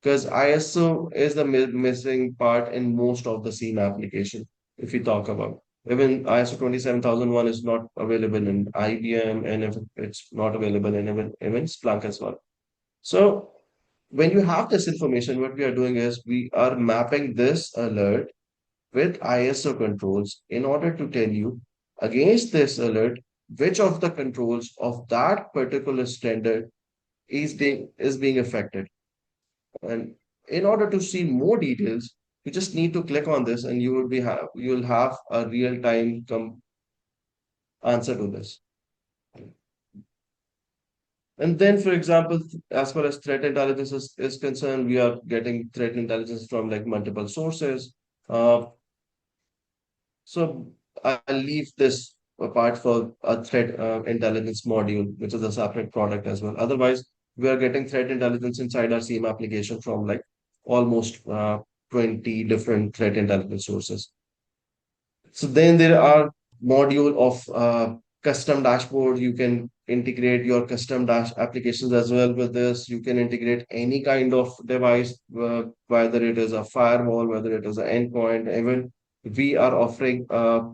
Because ISO is the missing part in most of the SIEM application, if we talk about. Even ISO 27001 is not available in IBM, and if it's not available in even Splunk as well. So when you have this information, what we are doing is we are mapping this alert with ISO controls in order to tell you against this alert which of the controls of that particular standard is being affected. And in order to see more details, you just need to click on this, and you'll have a real time answer to this. And then, for example, as far as threat intelligence is concerned, we are getting threat intelligence from like multiple sources. Uh, so I'll leave this apart for a threat intelligence module, which is a separate product as well. Otherwise, we are getting threat intelligence inside our SIEM application from like almost 20 different threat intelligence sources. So then there are module of custom dashboard. You can integrate your custom dash applications as well with this. You can integrate any kind of device, whether it is a firewall, whether it is an endpoint. Even we are offering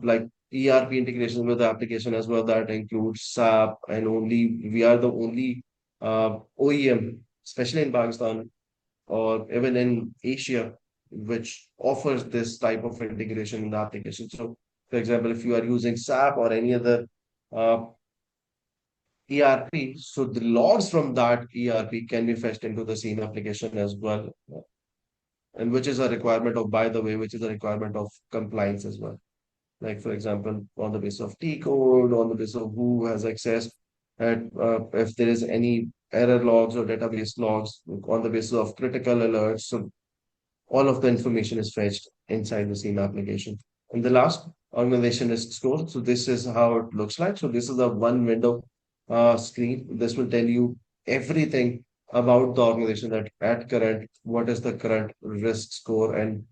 like ERP integration with the application as well. That includes SAP, and we are the only OEM, especially in Pakistan or even in Asia, which offers this type of integration in the application. So, for example, if you are using SAP or any other uh, ERP, so the logs from that ERP can be fetched into the same application as well, and which is a requirement of, by the way, which is a requirement of compliance as well. Like, for example, on the basis of T code, on the basis of who has access, and if there is any error logs or database logs, on the basis of critical alerts. So all of the information is fetched inside the same application. And the last organization is stored. So this is how it looks like. So this is a one window screen. This will tell you everything about the organization, that at current, what is the current risk score. And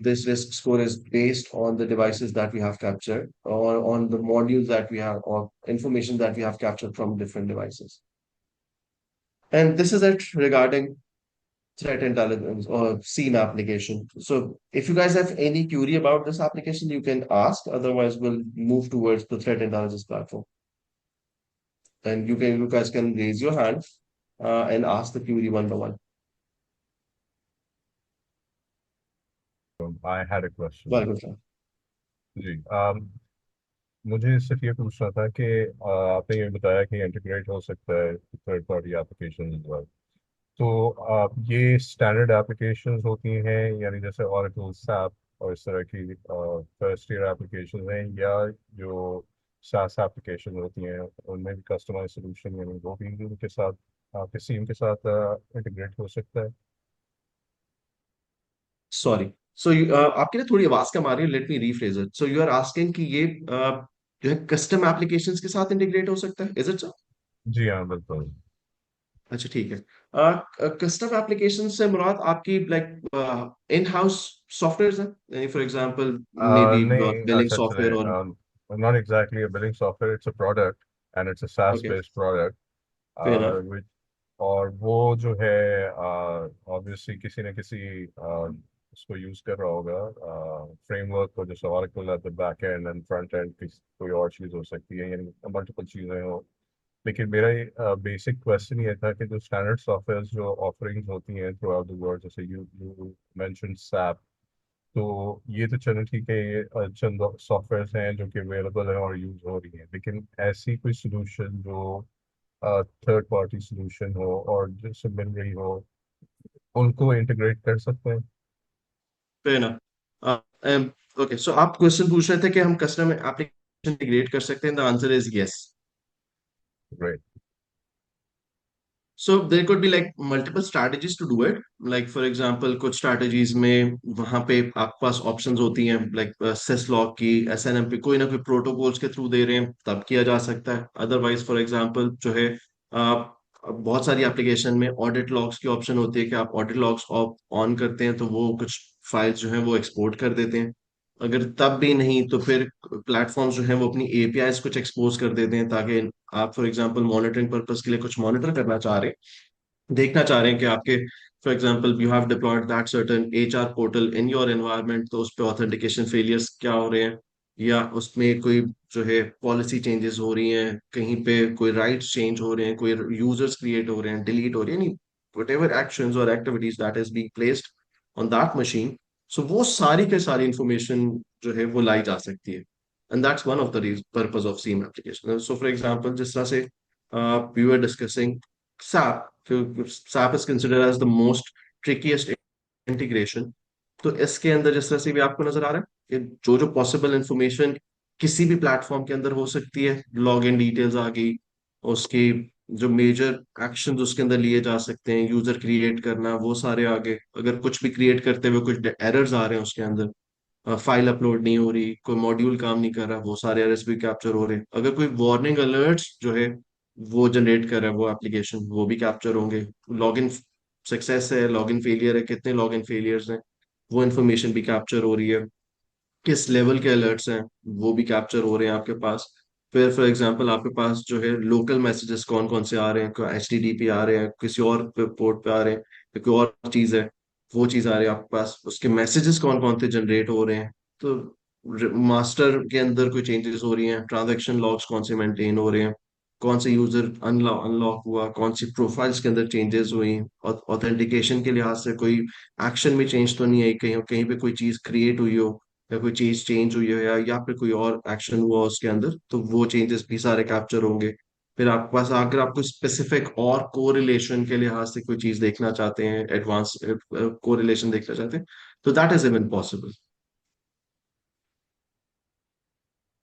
this risk score is based on the devices that we have captured, or on the modules that we have, or information that we have captured from different devices. And this is it regarding threat intelligence or SIEM application. So if you guys have any query about this application, you can ask. Otherwise, we'll move towards the threat intelligence platform. And you guys can raise your hand and ask the query one by one. I had a question. Welcome, sir. जी मुझे सिर्फ ये पूछना था कि आपने ये बताया कि इंटीग्रेट हो सकता है third party application as well. तो ये स्टैंडर्ड एप्लीकेशंस होती हैं, यानी जैसे Oracle, SAP और इस तरह की फर्स्ट ईयर एप्लीकेशन हैं, या जो SaaS एप्लीकेशन होती हैं उनमें भी कस्टमाइज सोल्यूशन, यानी वो भी उनके साथ आपके सीम के साथ इंटीग्रेट हो सकता है? सॉरी, सो आपकी ना थोड़ी आवाज कम आ रही है. Let me rephrase it. So you are asking कि ये जो है कस्टम एप्लीकेशंस के साथ इंटीग्रेट हो सकता है, इज इट सो? जी हाँ, बिल्कुल. अच्छा, ठीक है. कस्टम एप्लीकेशन से मुराद आपकी लाइक इन हाउस सॉफ्टवेयर है, यानी फॉर एग्जांपल मे बी नहीं, बिलिंग सच सॉफ्टवेयर और not exactly a billing software. It's a product, and it's a SaaS okay, based product. Fair enough. which और वो जो है ऑब्वियसली किसी न किसी उसको यूज कर रहा होगा फ्रेमवर्क को, जैसे Oracle at the back end and front end कोई और चीज हो सकती है, यानी मल्टीपल चीजें हो. लेकिन मेरा बेसिक क्वेश्चन ये था कि जो स्टैंडर्ड सॉफ्टवेयर जो ऑफरिंग्स होती हैं थ्रू आउट द वर्ल्ड, जैसे यू मेंशन SAP, तो ये तो चलो ठीक है, ये चंद सॉफ्टवेयर हैं जो कि अवेलेबल है और यूज हो रही है, लेकिन ऐसी कोई सोल्यूशन जो थर्ड पार्टी सोल्यूशन हो और जिससे मिल रही हो, उनको इंटीग्रेट कर सकते हैं? Fair enough. ओके, सो आप क्वेश्चन पूछ रहे थे कि हम कस्टम एप्लीकेशन इंटीग्रेट कर सकते हैं. The answer is yes. Great. So there could be like multiple strategies to do it. Like for example, कुछ strategies में वहां पे आपके पास options होती हैं, like syslog की, SNMP, कोई ना कोई protocols के through दे रहे हैं, तब किया जा सकता है. Otherwise, for example, जो है बहुत सारी एप्लीकेशन में ऑडिट लॉग्स की ऑप्शन होती है कि आप ऑडिट लॉग्स ऑन करते हैं तो वो कुछ फाइल्स जो है वो एक्सपोर्ट कर देते हैं. अगर तब भी नहीं तो फिर प्लेटफॉर्म्स जो है वो अपनी एपीआईज कुछ एक्सपोज कर देते हैं, ताकि आप फॉर एग्जांपल मॉनिटरिंग पर्पस के लिए कुछ मॉनिटर करना चाह रहे हैं, देखना चाह रहे हैं कि आपके for example you have deployed that certain HR portal in your environment, तो उस पे ऑथेंटिकेशन फेलियर्स क्या हो रहे हैं, या उसमें कोई जो है पॉलिसी चेंजेस हो रही हैं, कहीं पे कोई राइट्स चेंज हो रहे हैं, कोई यूजर्स क्रिएट हो रहे हैं, डिलीट हो रही है, नहीं, whatever actions or activities that is being placed on that machine. सो वो सारी के सारी इंफॉर्मेशन जो है वो लाई जा सकती है. And that's one of the purpose of SIEM application. So for example, जिस तरह से we were discussing SAP, SAP is considered as the most trickiest integration. तो इसके अंदर जिस तरह से भी आपको नजर आ रहा है कि जो जो पॉसिबल इंफॉर्मेशन किसी भी प्लेटफॉर्म के अंदर हो सकती है, लॉग इन डिटेल्स आ गई, उसकी जो मेजर एक्शंस उसके अंदर लिए जा सकते हैं, यूजर क्रिएट करना, वो सारे आगे, अगर कुछ भी क्रिएट करते हुए कुछ एरर्स आ रहे हैं उसके अंदर, फाइल अपलोड नहीं हो रही, कोई मॉड्यूल काम नहीं कर रहा, वो सारे एरर्स भी कैप्चर हो रहे हैं. अगर कोई वार्निंग अलर्ट्स जो है वो जनरेट कर रहा है वो एप्लीकेशन, वो भी कैप्चर होंगे. लॉगिन सक्सेस है, लॉगिन फेलियर है, कितने लॉगिन फेलियर्स हैं, वो इन्फॉर्मेशन भी कैप्चर हो रही है. किस लेवल के अलर्ट्स हैं वो भी कैप्चर हो रहे हैं आपके पास. फिर फॉर एग्जांपल आपके पास जो है लोकल मैसेजेस कौन कौन से आ रहे हैं, कोई HTTP आ रहे हैं, किसी और पोर्ट पे आ रहे हैं, या कोई और चीज है, वो चीज आ रही है आपके पास, उसके मैसेजेस कौन कौन से जनरेट हो रहे हैं. तो मास्टर के अंदर कोई चेंजेस हो रही हैं, ट्रांजैक्शन लॉग्स कौन से मेंटेन हो रहे हैं, कौन से यूजर अनलॉक हुआ, कौन सी प्रोफाइल्स के अंदर चेंजेस हुई, ऑथेंटिकेशन के लिहाज से कोई एक्शन में चेंज तो नहीं आई, कहीं कहीं पे कोई चीज क्रिएट हुई हो, या कोई चीज चेंज हुई हो, या फिर कोई और एक्शन हुआ उसके अंदर, तो वो चेंजेस भी सारे कैप्चर होंगे. फिर आपके पास अगर आपको स्पेसिफिक और कोरिलेशन के लिहाज से कोई चीज देखना चाहते हैं, एडवांस कोरिलेशन देखना चाहते हैं, तो that is even possible.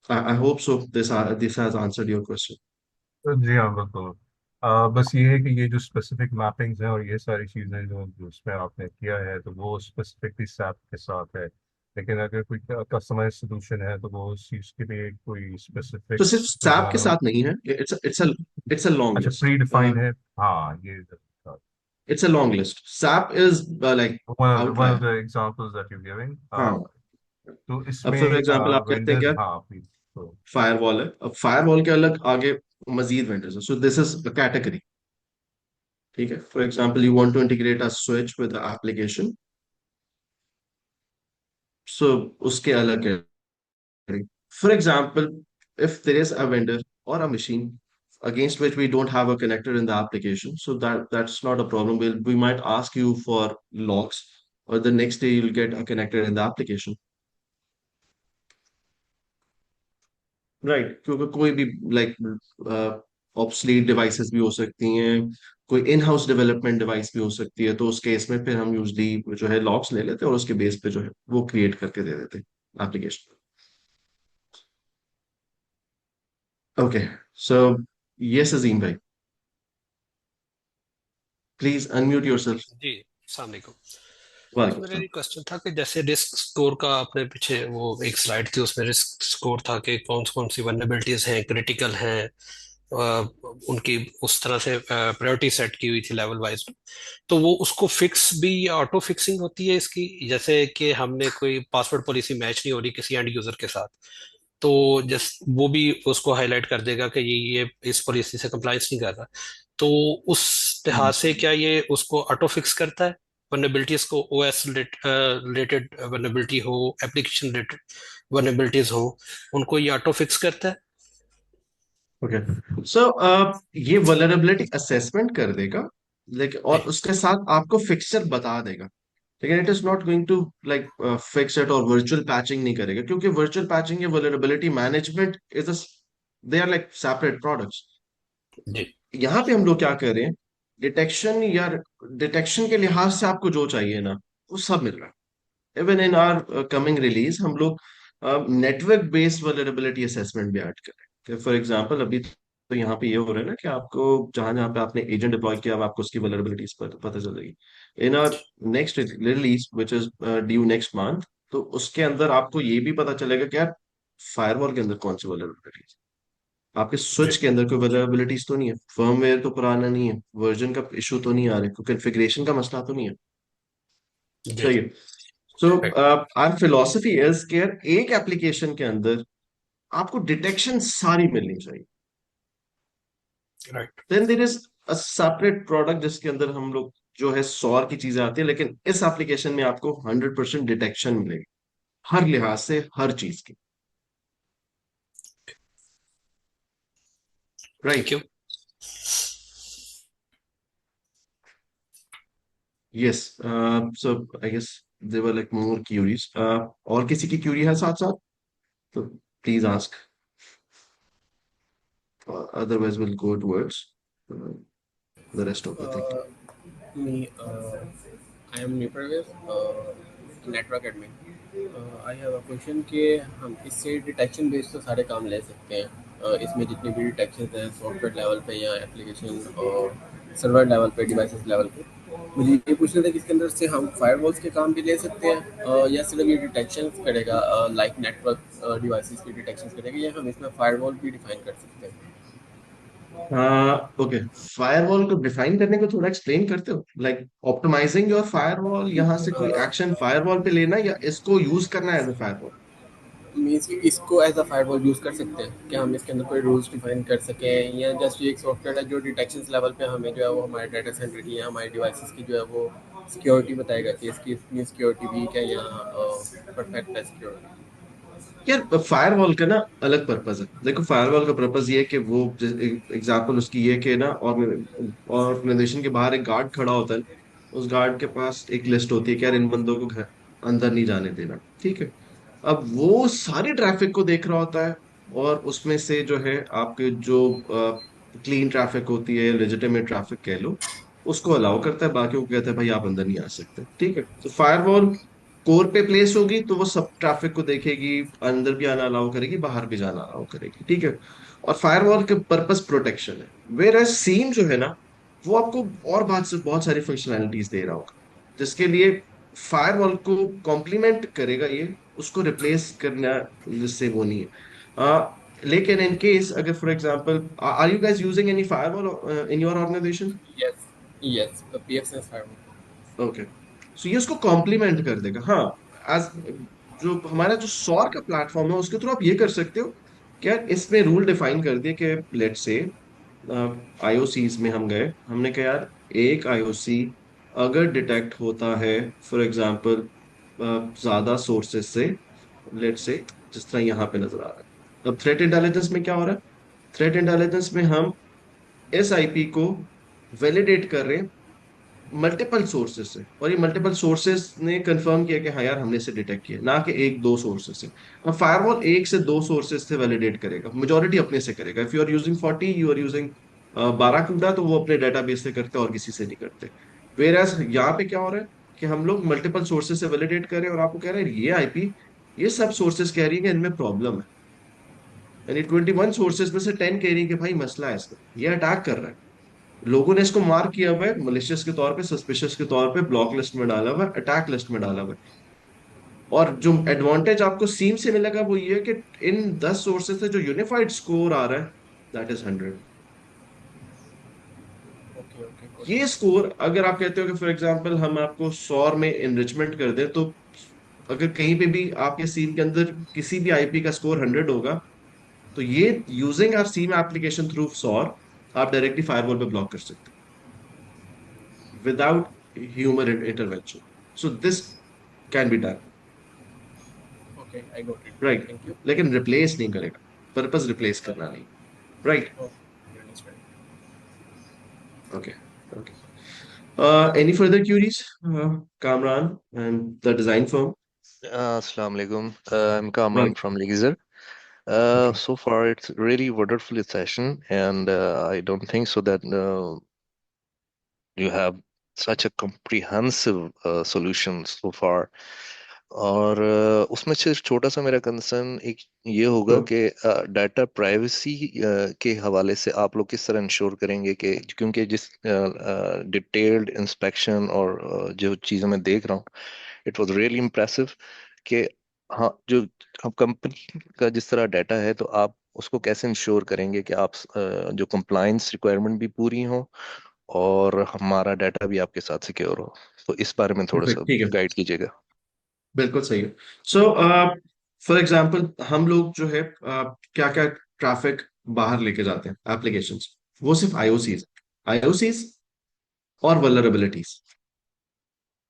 I hope so this has answered your question. तो जी हाँ, बिल्कुल. बस ये है कि ये जो स्पेसिफिक मैपिंग्स हैं और ये सारी चीज़ें जो जो उसमें आपने किया है, तो वो स्पेसिफिकली सैप के साथ है. लेकिन अगर कोई कस्टमाइज सोल्यूशन है तो वो उस चीज़ के लिए कोई तो स्पेसिफिक. सिर्फ सैप के साथ नहीं है, इट्स अ लॉन्ग अच्छा, लिस्ट. प्री डिफाइंड है. हाँ, ये it's a long list. SAP is like one of outlier. The examples that you giving. हाँ. तो अब फॉर इसमें एग्जांपल आप कहते हैं वेंडर्स, क्या, हाँ प्लीज. तो फायरवॉल है. अब फायरवॉल के अलग आगे मजीद वेंडर्स है. So this is a category. ठीक है. For example you want to integrate a switch with application, so उसके अलग category. For example, if there is a vendor or a machine against which we don't have a connector in the application, so that's not a problem. We might ask you for logs, or the next day you'll get a connector in the application. Right. क्योंकि कोई भी like obsolete devices भी हो सकती हैं, कोई in house development device भी हो सकती है, तो उस केस में फिर हम यूजली जो है लॉग्स ले लेते हैं और उसके बेस पे जो है वो क्रिएट करके दे देते हैं एप्लीकेशन. ओके. सो यस अजीम भाई, प्लीज अनम्यूट योरसेल्फ. जी, अस्सलाम वालेकुम. तो वालेकुम मेरा सलाम. ये क्वेश्चन था कि जैसे रिस्क स्कोर का आपने पीछे वो एक स्लाइड थी, उसमें रिस्क स्कोर था कि कौन कौन सी वल्नरेबिलिटीज हैं, क्रिटिकल हैं, उनकी उस तरह से प्रायोरिटी सेट की हुई थी लेवल वाइज. तो वो उसको फिक्स भी ऑटो फिक्सिंग होती है इसकी, जैसे कि हमने कोई पासवर्ड पॉलिसी मैच नहीं हो रही किसी एंड यूजर के साथ, तो जस वो भी उसको हाईलाइट कर देगा कि ये इस पॉलिसी से कंप्लायंस नहीं कर रहा. तो उस लिहाज से क्या ये उसको ऑटो फिक्स करता है वनरेबिलिटीज को, ओएस रिलेटेड वनरेबिलिटी हो, एप्लीकेशन रिलेटेड वनरेबिलिटीज हो, उनको ये ऑटो फिक्स करता है? ओके. सो ये वल्नरेबिलिटी असेसमेंट कर देगा, लेकिन और जी. उसके साथ आपको फिक्सर बता देगा, लेकिन it is not going to like fix it, और वर्चुअल पैचिंग नहीं करेगा, क्योंकि वर्चुअल पैचिंग या vulnerability management is they are like separate products. जी. यहाँ पे हम लोग क्या कर रहे हैं, डिटेक्शन या डिटेक्शन के लिहाज से आपको जो चाहिए ना वो सब मिल रहा है. Even in our coming release हम लोग नेटवर्क बेस्ड वल्नरेबिलिटी असेसमेंट भी ऐड कर रहे हैं. फॉर एग्जांपल अभी तो यहाँ पे ये हो रहा है ना कि आपको जहां जहां पे आपने एजेंट डिप्लॉय किया हुआ, आपको उसकी वल्नरेबिलिटीज पर पता चल जाएगी। In our next release which is due next month, तो उसके अंदर आपको ये भी पता चलेगा कि यार फायरवॉल के अंदर कौन सी वल्नरेबिलिटीज, आपके जी स्विच के अंदर कोई वल्नरेबिलिटीज तो नहीं है, फर्मवेयर तो पुराना नहीं है, वर्जन का इशू तो नहीं आ रहा है, कोई कॉन्फ़िगरेशन का मसला तो नहीं है। जी सही है। सो राइट आवर फिलोसफी इज कि यार एक एप्लीकेशन के अंदर आपको डिटेक्शन सारी मिलनी चाहिए। Right then there is a separate product जिसके अंदर हम लोग जो है सौर की चीजें आती है, लेकिन इस एप्लीकेशन में आपको 100% डिटेक्शन मिलेगी हर लिहाज से, हर चीज की। Thank right. You. Yes. So I guess there're like more queries, और किसी की क्यूरी है साथ साथ तो please ask, otherwise we'll go towards the rest of the thing. Me, I am Nipravesh, network admin. I have a question कि हम इससे डिटेक्शन बेस्ड तो सारे काम ले सकते हैं, इसमें जितनी भी डिटेक्शन हैं सॉफ्टवेयर लेवल पे या एप्लीकेशन और सर्वर लेवल पे, डिवाइसेस लेवल पे। मुझे ये पूछना था कि इसके अंदर से हम फायरवॉल्स के काम भी ले सकते हैं, या सिर्फ ये डिटेक्शन करेगा, लाइक नेटवर्क डिवाइसेस की डिटेक्शन करेगा, या हम इसमें फायरवॉल भी डिफाइन कर सकते हैं? ओके, फायरवॉल को डिफाइन करने को थोड़ा एक्सप्लेन करते हो, लाइक ऑप्टिमाइजिंग योर फायरवॉल, यहाँ से कोई एक्शन फायरवॉल पे लेना या इसको यूज करना एज ए फायरवॉल? मीन्स कि इसको एज अ फायरवॉल यूज़ कर सकते हैं क्या हम इसके अंदर कोई रूल्स डिफाइन कर सकें, या जस्ट ये एक सॉफ्टवेयर है जो डिटेक्शन लेवल पे हमें जो है वो हमारे डाटा सेंटर की या हमारे डिवाइसेस की जो है वो सिक्योरिटी बताएगा कि इसकी इतनी सिक्योरिटी वीक है या परफेक्ट है सिक्योरिटी? यार फायरवॉल का ना अलग पर्पज है। देखो फायरवॉल का पर्पज ये है कि वो एग्जांपल उसकी ये है कि ना ऑर्गेनाइजेशन के बाहर एक गार्ड खड़ा होता है, उस गार्ड के पास एक लिस्ट होती है कि यार इन बंदों को घर अंदर नहीं जाने देना, ठीक है। अब वो सारी ट्रैफिक को देख रहा होता है, और उसमें से जो है आपके जो क्लीन ट्रैफिक होती है, लेजिटिमेट ट्रैफिक कह लो, उसको अलाउ करता है, बाकी को कहता है भाई आप अंदर नहीं आ सकते, ठीक है। तो फायरवॉल कोर पे प्लेस होगी तो वो सब ट्रैफिक को देखेगी, अंदर भी आना अलाउ करेगी, बाहर भी जाना अलाउ करेगी, ठीक है। और फायरवॉल के पर्पस प्रोटेक्शन है, वेयर एज सीम जो है ना, वो आपको और बात से बहुत सारी फंक्शनैलिटीज दे रहा होगा, जिसके लिए फायरवॉल को कॉम्प्लीमेंट करेगा ये, उसको रिप्लेस करना जिससे वो नहीं है। लेकिन इन केस अगर for example, are you guys using any firewall in your organisation? Yes, yes, PXS firewall. Okay, so ये उसको कॉम्प्लीमेंट कर देगा। हाँ, एज जो हमारा जो सौर का प्लेटफॉर्म है उसके थ्रू आप ये कर सकते हो कि यार इसमें रूल डिफाइन कर दिए कि लेट से आईओसीज में हम गए, हमने कहा यार एक आईओसी अगर डिटेक्ट होता है फॉर एग्जांपल ज्यादा सोर्सेस से, लेट से जिस तरह यहाँ पे नजर आ रहा है, अब थ्रेट इंटेलिजेंस में क्या हो रहा है, थ्रेट इंटेलिजेंस में हम इस आईपी को वैलिडेट कर रहे हैं मल्टीपल सोर्सेस से, और ये मल्टीपल सोर्सेस ने कंफर्म किया कि हाँ यार हमने इसे डिटेक्ट किया, ना कि एक दो सोर्सेस से। अब फायरवॉल एक से दो सोर्सेस से वैलिडेट करेगा, मेजोरिटी अपने से करेगा। If you are using 40, you are using Barracuda, तो वो अपने डेटाबेस से करते हैं और किसी से नहीं करते। वेयर यहाँ पे क्या हो रहा है कि हम लोग मल्टीपल सोर्सेस से वैलिडेट कर रहे हैं, और आपको कह रहे हैं ये आईपी, ये सब सोर्सेस कह रही है कि इनमें प्रॉब्लम है, यानी 21 सोर्सेस में से 10 कह रही है कि भाई मसला है इसमें, ये अटैक कर रहा है, लोगों ने इसको मार्क किया हुआ है मलिशियस के तौर पे, सस्पिशियस के तौर पे, ब्लॉक लिस्ट में डाला हुआ है, अटैक लिस्ट में डाला हुआ है। और जो एडवांटेज आपको सीम से मिलेगा वो ये है कि इन 10 सोर्सेज से जो यूनिफाइड स्कोर आ रहा है that is 100। Okay, okay, got ये स्कोर अगर आप कहते हो कि फॉर एग्जांपल हम आपको 100 में इनरिचमेंट कर दें, तो अगर कहीं पे भी आपके सीम के अंदर किसी भी आईपी का स्कोर 100 होगा, तो ये using our SIEM application through SOAR आप डायरेक्टली फायरवॉल पे ब्लॉक कर सकते हैं without human intervention. So this can be done, okay, I got it, right. Thank you. लेकिन रिप्लेस नहीं करेगा, पर्पस रिप्लेस करना नहीं, right. Okay, understand. Okay, okay. Any further queries, Kamran and the design firm? Assalamu alaikum. I'm Kamran Right. from Laser. Okay. So far, it's really wonderful session, and I don't think so that you have such a comprehensive solution so far और उसमें सिर्फ छोटा सा मेरा concern एक ये होगा तो कि डाटा प्राइवेसी के हवाले से आप लोग किस तरह इंश्योर करेंगे कि, क्योंकि जिस डिटेल्ड इंस्पेक्शन और जो चीज़ें मैं देख रहा हूँ, इट वाज रियली इम्प्रेसिव कि हाँ, जो अब कंपनी का जिस तरह डाटा है, तो आप उसको कैसे इंश्योर करेंगे कि आप जो कंप्लायंस रिक्वायरमेंट भी पूरी हो और हमारा डाटा भी आपके साथ सिक्योर हो। तो इस बारे में थोड़ा सा ठीक है, गाइड कीजिएगा। बिल्कुल सही है। सो फॉर एग्जांपल हम लोग जो है क्या क्या ट्रैफिक बाहर लेके जाते हैं एप्लीकेशंस, वो सिर्फ आईओसीज और वल्नरेबिलिटीज।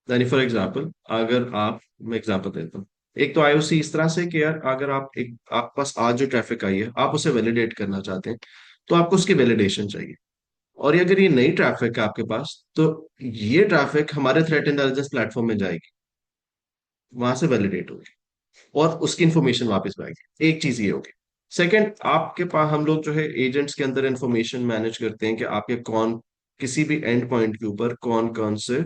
यानी फॉर एग्जांपल अगर आप, मैं एग्जांपल देता हूँ, एक तो आईओसी इस तरह से कि यार अगर आप पास आज जो ट्रैफिक आई है आप उसे वैलिडेट करना चाहते हैं, तो आपको उसकी वैलिडेशन चाहिए। और ये अगर ये नई ट्रैफिक है आपके पास, तो ये ट्रैफिक हमारे थ्रेट इंटेलिजेंस प्लेटफॉर्म में जाएगी, वहां से वैलिडेट होगी और उसकी इंफॉर्मेशन वापस आएगी। एक चीज ये होगी। सेकंड, आपके पास हम लोग जो है एजेंट्स के अंदर इंफॉर्मेशन मैनेज करते हैं कि आपके कौन, किसी भी एंड पॉइंट के ऊपर कौन कौन से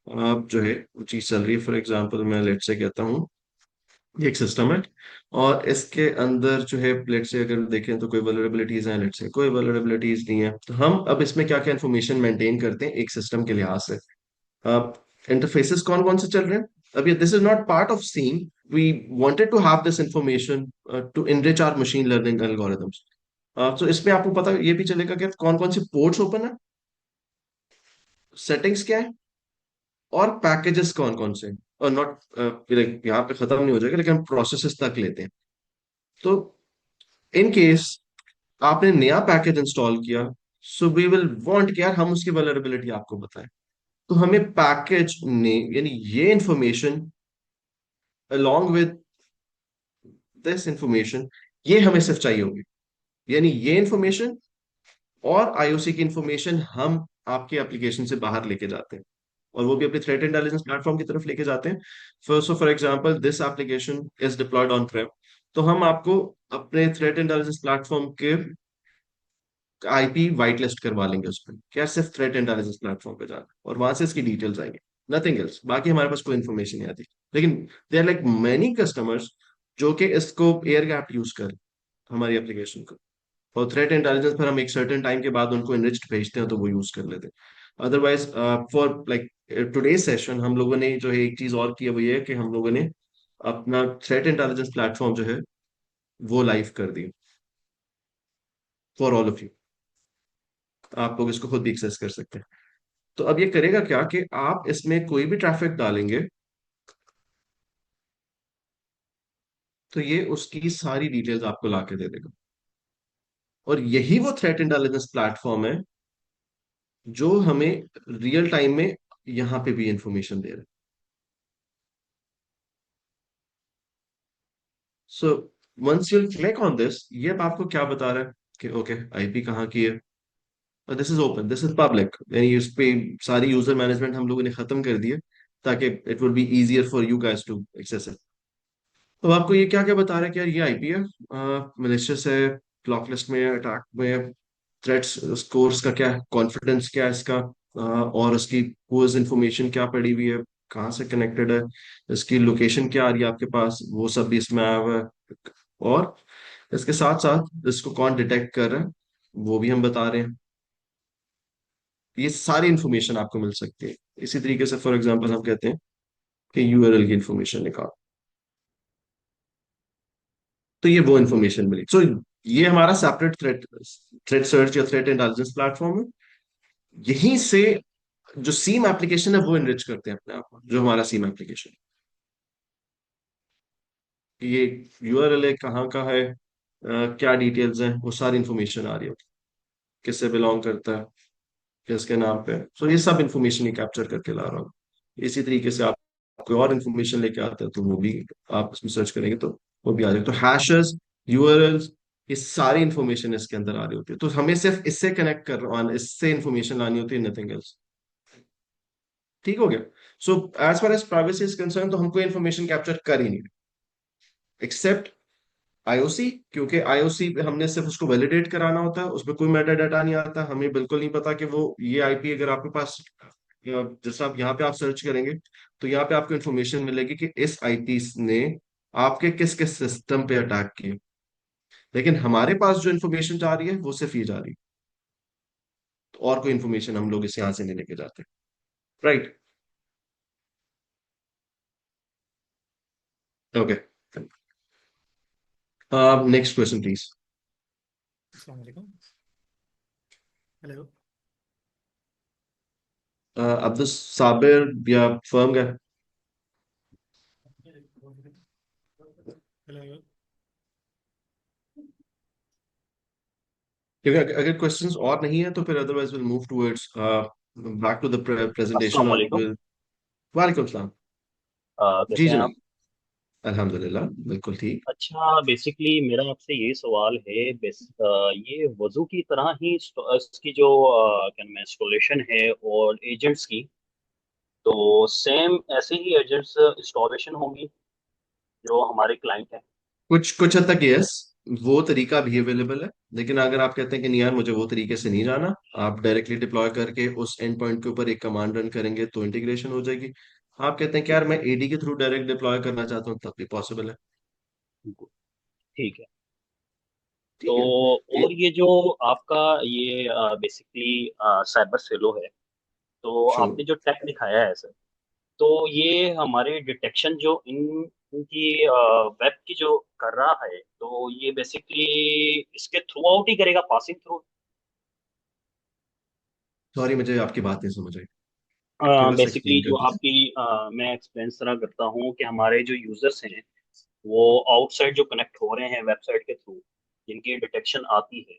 आप जो है वो चीज चल रही है। फॉर एग्जांपल मैं लेट से कहता हूँ, ये एक सिस्टम है और इसके अंदर जो है लेट से अगर देखें तो कोई वल्नरेबिलिटीज है, लेट से कोई वल्नरेबिलिटीज नहीं है, तो हम अब इसमें क्या क्या इन्फॉर्मेशन मेंटेन करते हैं एक सिस्टम के लिहाज से। अब इंटरफेसेस कौन कौन से चल रहे हैं, अब ये this is not part of SIEM, we wanted to have this information to enrich our machine learning algorithms. तो इसमें आपको पता ये भी चलेगा कि कौन कौन सी पोर्ट्स ओपन है, सेटिंग्स क्या है, और पैकेजेस कौन कौन से हैं। और नॉट यहाँ पे खत्म नहीं हो जाएगा, लेकिन हम प्रोसेसेस तक लेते हैं। तो इन केस आपने नया पैकेज इंस्टॉल किया, सो वी विल वांट कि यार हम उसकी वल्नरेबिलिटी आपको बताएं। तो हमें पैकेज ने यानी ये information along with this information, ये हमें सिर्फ चाहिए होगी। यानी ये इंफॉर्मेशन और आईओसी की इंफॉर्मेशन हम आपके एप्लीकेशन से बाहर लेके जाते हैं, और वो भी अपने थ्रेट इंटेलिजेंस प्लेटफॉर्म की तरफ लेके जाते हैं। For example this application is diploid on प्रेम, तो हम आपको अपने थ्रेट इंटेलिजेंस प्लेटफॉर्म के आईपी वाइट लिस्ट करवा लेंगे उस पर, क्या सिर्फ थ्रेट इंटेलिजेंस प्लेटफॉर्म पे जाना, और वहां से इसकी डिटेल्स आएंगे, नथिंग एल्स। बाकी हमारे पास कोई इन्फॉर्मेशन नहीं आती। लेकिन they are like many customers जो कि इसको एयर गैप यूज कर हमारी एप्लीकेशन को, और थ्रेट इंटेलिजेंस पर हम एक सर्टेन टाइम के बाद उनको इनरिच्ड भेजते हैं तो वो यूज कर लेते हैं। Otherwise for like today session हम लोगों ने जो है एक चीज और की है, वो ये है कि हम लोगों ने अपना थ्रेट इंटेलिजेंस प्लेटफॉर्म जो है वो लाइव कर दिया फॉर ऑल ऑफ यू। आप लोग इसको खुद भी एक्सेस कर सकते हैं। तो अब ये करेगा क्या कि आप इसमें कोई भी ट्रैफिक डालेंगे तो ये उसकी सारी डिटेल्स आपको ला के दे देगा। और यही वो थ्रेट इंटेलिजेंस प्लेटफॉर्म है जो हमें रियल टाइम में यहां पे भी इंफॉर्मेशन दे रहा है। So once you click on this, ये अब आपको क्या बता रहा है कि ओके आईपी कहाँ की है, और this is open, this is public, यानी इस पे सारी यूजर मैनेजमेंट हम लोगों ने खत्म कर दिया ताकि it would be easier for you guys to access it. तो आपको ये क्या क्या बता रहा है कि यार ये आईपी है, मलिशियस है, ब्लॉक लिस्ट में, अटैक में, थ्रेट्स स्कोर्स का क्या कॉन्फिडेंस क्या है इसका, और उसकी पोज इंफॉर्मेशन क्या पड़ी हुई है, कहाँ से कनेक्टेड है, इसकी लोकेशन क्या आ रही है आपके पास, वो सब भी इसमें आया हुआ है। और इसके साथ साथ इसको कौन डिटेक्ट कर रहा है वो भी हम बता रहे हैं। ये सारी इंफॉर्मेशन आपको मिल सकती है। इसी तरीके से फॉर एग्जांपल हम कहते हैं कि यूआरएल की इंफॉर्मेशन निकाल, तो ये वो इंफॉर्मेशन मिली। सो ये हमारा सेपरेट थ्रेट थ्रेट सर्च या थ्रेट इंटेलिजेंस प्लेटफॉर्म है। यहीं से जो सीम एप्लीकेशन है वो इनरिच करते हैं अपने आप को, जो हमारा सीम एप्लीकेशन, ये यूआरएल है, कहाँ का है, क्या डिटेल्स हैं, वो सारी इंफॉर्मेशन आ रही है, किससे बिलोंग करता है, किसके नाम पे। सो ये सब इंफॉर्मेशन ही कैप्चर करके ला रहा हूँ। इसी तरीके से आप कोई और इंफॉर्मेशन लेके आते हैं तो वो भी आप इसमें सर्च करेंगे तो वो भी आ जाएगा। तो हैशेस, यूआरएल्स, ये सारी इंफॉर्मेशन इसके अंदर आ रही होती है। तो हमें सिर्फ इससे कनेक्ट कर, इससे इंफॉर्मेशन लानी होती है, नथिंग एल्स। ठीक हो गया। So as far as privacy is concern, तो हमको इंफॉर्मेशन कैप्चर कर ही नहीं, एक्सेप्ट आईओसी, क्योंकि आईओसी पे हमने सिर्फ उसको वैलिडेट कराना होता है, उसमें कोई मेटा डाटा नहीं आता, हमें बिल्कुल नहीं पता कि वो ये आईपी अगर आपके पास जैसे आप यहाँ पे आप सर्च करेंगे तो यहाँ पे आपको इन्फॉर्मेशन मिलेगी कि इस आईपी ने आपके किस किस सिस्टम पे अटैक किए, लेकिन हमारे पास जो इन्फॉर्मेशन जा रही है वो सिर्फ ये जा रही है, तो और कोई इन्फॉर्मेशन हम लोग इस यहाँ से नहीं लेके जाते। Right. Okay, next question please. अस्सलाम वालेकुम। हेलो। अब्दुल साबिर या फर्म का, हेलो। क्योंकि अगर क्वेश्चंस और नहीं है तो फिर otherwise will move towards back to the अस्सलाम प्रेजेंटेशन और वालेकुम। वालेकुम सलाम। जी कैसे हैं आप? जनाब, अल्हम्दुलिल्लाह बिल्कुल ठीक। अच्छा, बेसिकली मेरा आपसे ये सवाल है, ये वजू की तरह ही इसकी जो क्या नाम है इंस्टॉलेशन है और एजेंट्स की, तो सेम ऐसे ही एजेंट्स इंस्टॉलेशन होंगी जो हमारे क्लाइंट हैं। कुछ कुछ हद तक यस, वो तरीका भी अवेलेबल है, लेकिन अगर आप कहते हैं कि नहीं यार मुझे वो तरीके से नहीं जाना, आप डायरेक्टली डिप्लॉय करके उस एंड पॉइंट के ऊपर एक कमांड रन करेंगे तो इंटीग्रेशन हो जाएगी। आप कहते हैं कि यार मैं एडी के थ्रू डायरेक्ट डिप्लॉय करना चाहता हूँ, तब भी पॉसिबल है। ठीक है। तो ठीक है। ये और ये जो आपका ये बेसिकली साइबर सेलो है, तो शो आपने जो टेक दिखाया है सर, तो ये हमारे डिटेक्शन जो इनकी वेब की जो कर रहा है, तो ये बेसिकली इसके थ्रू आउट ही करेगा, पासिंग थ्रू। सॉरी, मुझे आपकी बात नहीं समझ आई, थोड़ा सा बेसिकली एक्सप्लेन कर जो दीजिए। आपकी मैं एक्सप्लेन इस तरह करता हूँ कि हमारे जो यूजर्स हैं वो आउटसाइड जो कनेक्ट हो रहे हैं वेबसाइट के थ्रू, जिनकी डिटेक्शन आती है,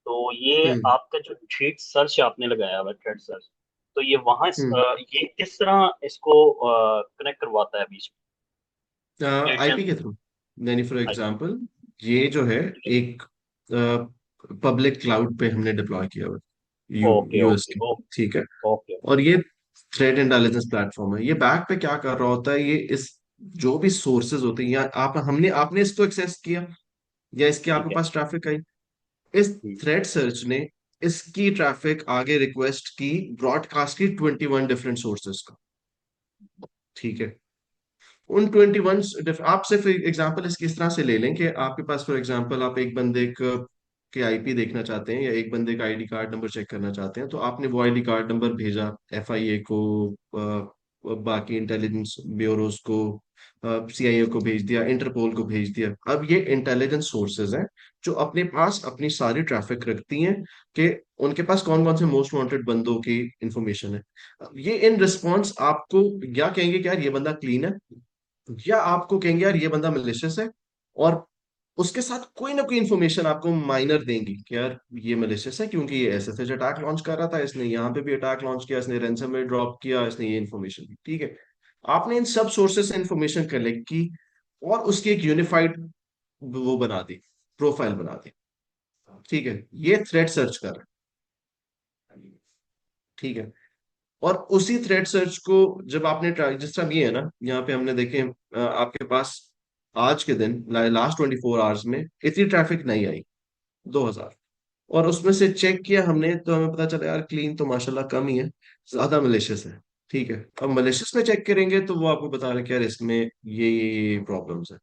तो ये हम्म आपका जो थ्रेड सर्च आपने लगाया हुआ थ्रेड सर्च, तो ये वहाँ हम्म। ये किस तरह इसको कनेक्ट करवाता है बीच में? आईपी के थ्रू, यानी फॉर अच्छा। एग्जांपल ये जो है एक पब्लिक क्लाउड पे हमने डिप्लॉय किया हुआ है ओके यूएस ओके के। ओके ठीक है। ओके। और ये थ्रेट इंटेलिजेंस प्लेटफॉर्म है, ये बैक पे क्या कर रहा होता है, ये इस जो भी सोर्सेज होते हैं या आप हमने आपने इसको एक्सेस किया या इसके ठीक आपके है। पास ट्रैफिक आई, इस हम्म, थ्रेड सर्च ने इसकी ट्रैफिक आगे रिक्वेस्ट की, ब्रॉडकास्ट की 21 डिफरेंट सोर्सेज का। ठीक है। उन 21 आप सिर्फ एग्जांपल इसकी इस तरह से ले लें कि आपके पास फॉर एग्जांपल आप एक बंदे के आईपी देखना चाहते हैं या एक बंदे का आईडी कार्ड नंबर चेक करना चाहते हैं, तो आपने वो आईडी कार्ड नंबर भेजा एफआईए को, बाकी इंटेलिजेंस ब्यूरोज को, सीआईए को भेज दिया, इंटरपोल को भेज दिया। अब ये इंटेलिजेंस सोर्सेज हैं जो अपने पास अपनी सारी ट्रैफिक रखती हैं कि उनके पास कौन कौन से मोस्ट वांटेड बंदों की इंफॉर्मेशन है। अब ये इन रिस्पॉन्स आपको या कहेंगे कि यार ये बंदा क्लीन है, या आपको कहेंगे यार ये बंदा मलिशियस है, और उसके साथ कोई ना कोई इंफॉर्मेशन आपको माइनर देंगी कि यार ये मलिशियस है क्योंकि ये एसएसएच अटैक लॉन्च कर रहा था, इसने यहाँ पे भी अटैक लॉन्च किया, इसने रैंसमवेयर ड्रॉप किया, इसने ये इन्फॉर्मेशन दी। ठीक है। आपने इन सब सोर्सेस से इंफॉर्मेशन कलेक्ट की और उसकी एक यूनिफाइड वो बना दी, प्रोफाइल बना दी। ठीक है। ये थ्रेड सर्च कर रहा है। ठीक है। और उसी थ्रेड सर्च को जब आपने जिस तरह ये है ना, यहाँ पे हमने देखे आपके पास आज के दिन लास्ट 24 आवर्स में इतनी ट्रैफिक नहीं आई, 2000, और उसमें से चेक किया हमने तो हमें पता चला यार क्लीन तो माशाल्लाह कम ही है, ज्यादा मलेशियस है। ठीक है। अब मलेशियस में चेक करेंगे तो वो आपको बता रहे कि यार इसमें ये प्रॉब्लम्स है।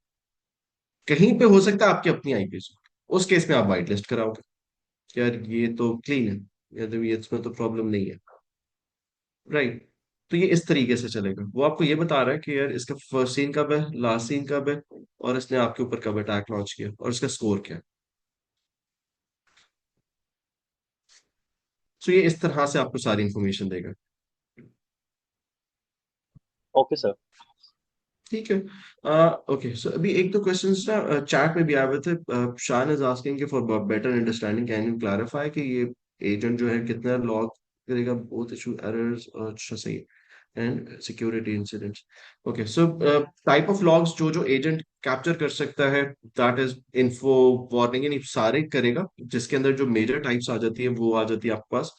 कहीं पे हो सकता है आपकी अपनी आईपी से, उस केस में आप वाइट लिस्ट कराओगे कि यार ये तो क्लीन है, या तो ये इसमें तो प्रॉब्लम नहीं है। राइट। तो ये इस तरीके से चलेगा, वो आपको ये बता रहा है कि यार इसका फर्स्ट सीन कब है, लास्ट सीन कब है, और इसने आपके ऊपर कब अटैक लॉन्च किया और इसका स्कोर क्या है। सो ये इस तरह से आपको सारी इंफॉर्मेशन देगा। Okay sir. ठीक है। ओके, सो अभी एक दो क्वेश्चंस ना चैट में भी आए हुए थे। शान is asking for better understanding can you clarify कि ये एजेंट जो है कितना लॉग करेगा, बोथ इशू एरर्स, अच्छा सही, and security incidents. Okay, so type of logs जो जो एजेंट कैप्चर कर सकता है, दैट इज इन्फो, वार्निंग, यानी सारे करेगा, जिसके अंदर जो मेजर टाइप्स आ जाती है वो आ जाती है आपके पास,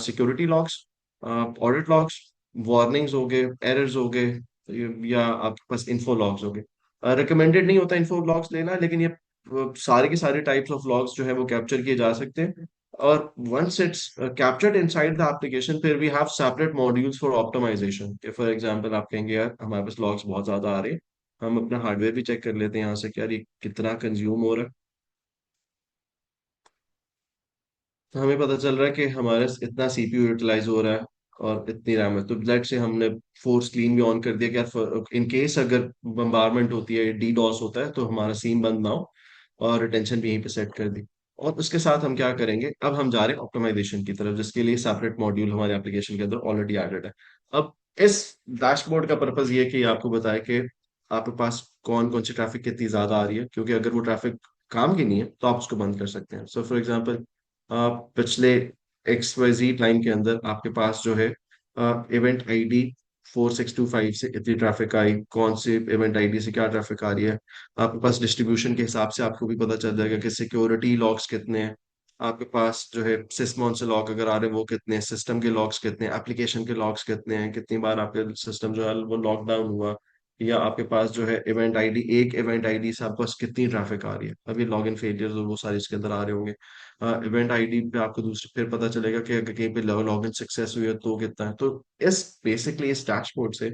security logs, audit logs, warnings हो गए, एरर्स हो गए, या आपके पास इन्फो लॉग्स हो गए। रिकमेंडेड नहीं होता इन्फो लॉग्स लेना, लेकिन ये सारे के सारे टाइप्स ऑफ लॉग्स जो है वो कैप्चर किए जा सकते हैं। और once it's captured inside the application, फिर we have separate modules for optimization. कि for example आप कहेंगे यार हमारे पास logs बहुत ज्यादा आ रहे हैं, हम अपना हार्डवेयर भी चेक कर लेते हैं यहाँ से कि यार ये कितना कंज्यूम हो रहा है। तो हमें पता चल रहा है कि हमारे इतना सीपीयू यूटिलाइज हो रहा है और इतनी रैम है, तो लेट से हमने फोर्स क्लीन भी ऑन कर दिया कि यार इन केस अगर बम्बारमेंट होती है, डीडॉस होता है, तो हमारा सीन बंद ना हो, और रिटेंशन भी यहीं पे सेट कर दी। और उसके साथ हम क्या करेंगे, अब हम जा रहे हैं ऑप्टिमाइजेशन की तरफ, जिसके लिए सेपरेट मॉड्यूल हमारे एप्लीकेशन के अंदर ऑलरेडी एडेड है। अब इस डैशबोर्ड का पर्पज ये है कि आपको बताए कि आपके पास कौन कौन सी ट्रैफिक कितनी ज्यादा आ रही है, क्योंकि अगर वो ट्रैफिक काम की नहीं है तो आप उसको बंद कर सकते हैं। सो फॉर एग्जाम्पल पिछले XYZ टाइम के अंदर आपके पास जो है इवेंट आईडी 4625 से इतनी ट्रैफिक आई, कौन से इवेंट आईडी से क्या ट्रैफिक आ रही है, आपके पास डिस्ट्रीब्यूशन के हिसाब से आपको भी पता चल जाएगा कि सिक्योरिटी लॉग्स कितने हैं, आपके पास जो है सिस्मॉन से लॉग अगर आ रहे हैं वो कितने हैं, सिस्टम के लॉग्स कितने हैं, एप्लीकेशन के लॉग्स कितने हैं, कितनी बार आपके सिस्टम जो है वो लॉकडाउन हुआ, या आपके पास जो है इवेंट आईडी, एक इवेंट आईडी से आपके पास कितनी ट्रैफिक आ रही है। अभी लॉग इन फेलियर्स और वो सारे इसके अंदर आ रहे होंगे। इवेंट आईडी पे आपको दूसरे फिर पता चलेगा कि अगर कहीं पे लॉग इन सक्सेस हुई है तो कितना है। तो इस बेसिकली इस डैशबोर्ड से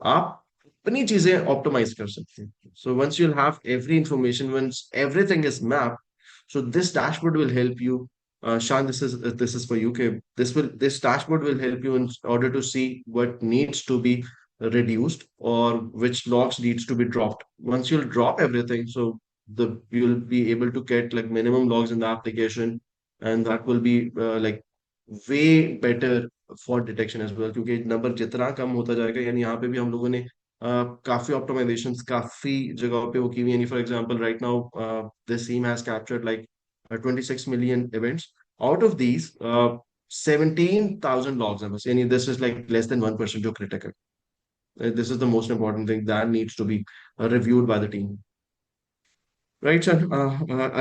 आप अपनी चीजें ऑप्टिमाइज कर सकते हैं। So once you have every information, once everything is map, so this dashboard will help you, Shan, this is for you, okay? This dashboard will help you in order to see what needs to be reduced or which logs needs to be dropped. Once you'll drop everything, so the you'll be able to get like minimum logs in the application, and that will be like way better for detection as well, क्योंकि number जितना कम होता जाएगा, यानी यहाँ पे भी हम लोगों ने काफी ऑप्टिमाइजेशंस काफी जगहों पे वो की हुई, यानी for example right now this team has captured like 26 million events. Out of these 17,000 logs हैं बस, यानी this is like less than 1% जो critical. This is the most important thing that needs to be reviewed by the team. Right, sir?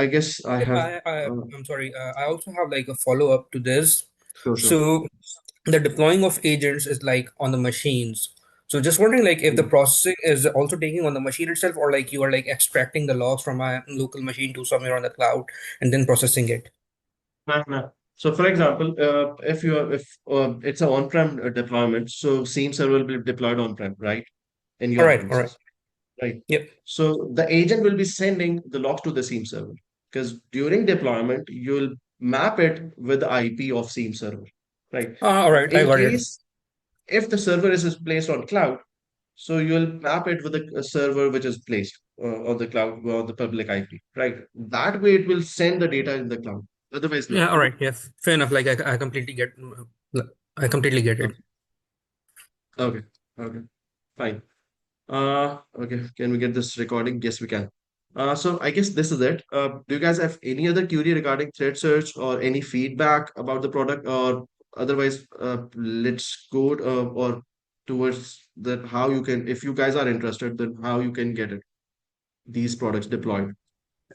I guess I have. I'm sorry. I also have like a follow-up to this. Sure, sure. So the deploying of agents is like on the machines. So just wondering like if the processing is also taking on the machine itself, or like you are like extracting the logs from a local machine to somewhere on the cloud and then processing it. No. So, for example, if it's an on-prem deployment, so Seam server will be deployed on-prem, right? In your All right. premises, right? Yep. So the agent will be sending the logs to the Seam server, because during deployment you'll map it with the IP of Seam server, right? All right. I In got it. case if the server is placed on cloud, so you'll map it with a server which is placed on the cloud or the public IP, right? That way it will send the data in the cloud. Otherwise, no. Yeah. All right. Yes. Fair enough. Like I completely get. I completely get it. Okay. Okay. Fine. Okay. Can we get this recording? Yes, we can. So I guess this is it. Do you guys have any other query regarding thread search or any feedback about the product, or otherwise, let's go or towards that how you can, if you guys are interested, then how you can get it, these products deployed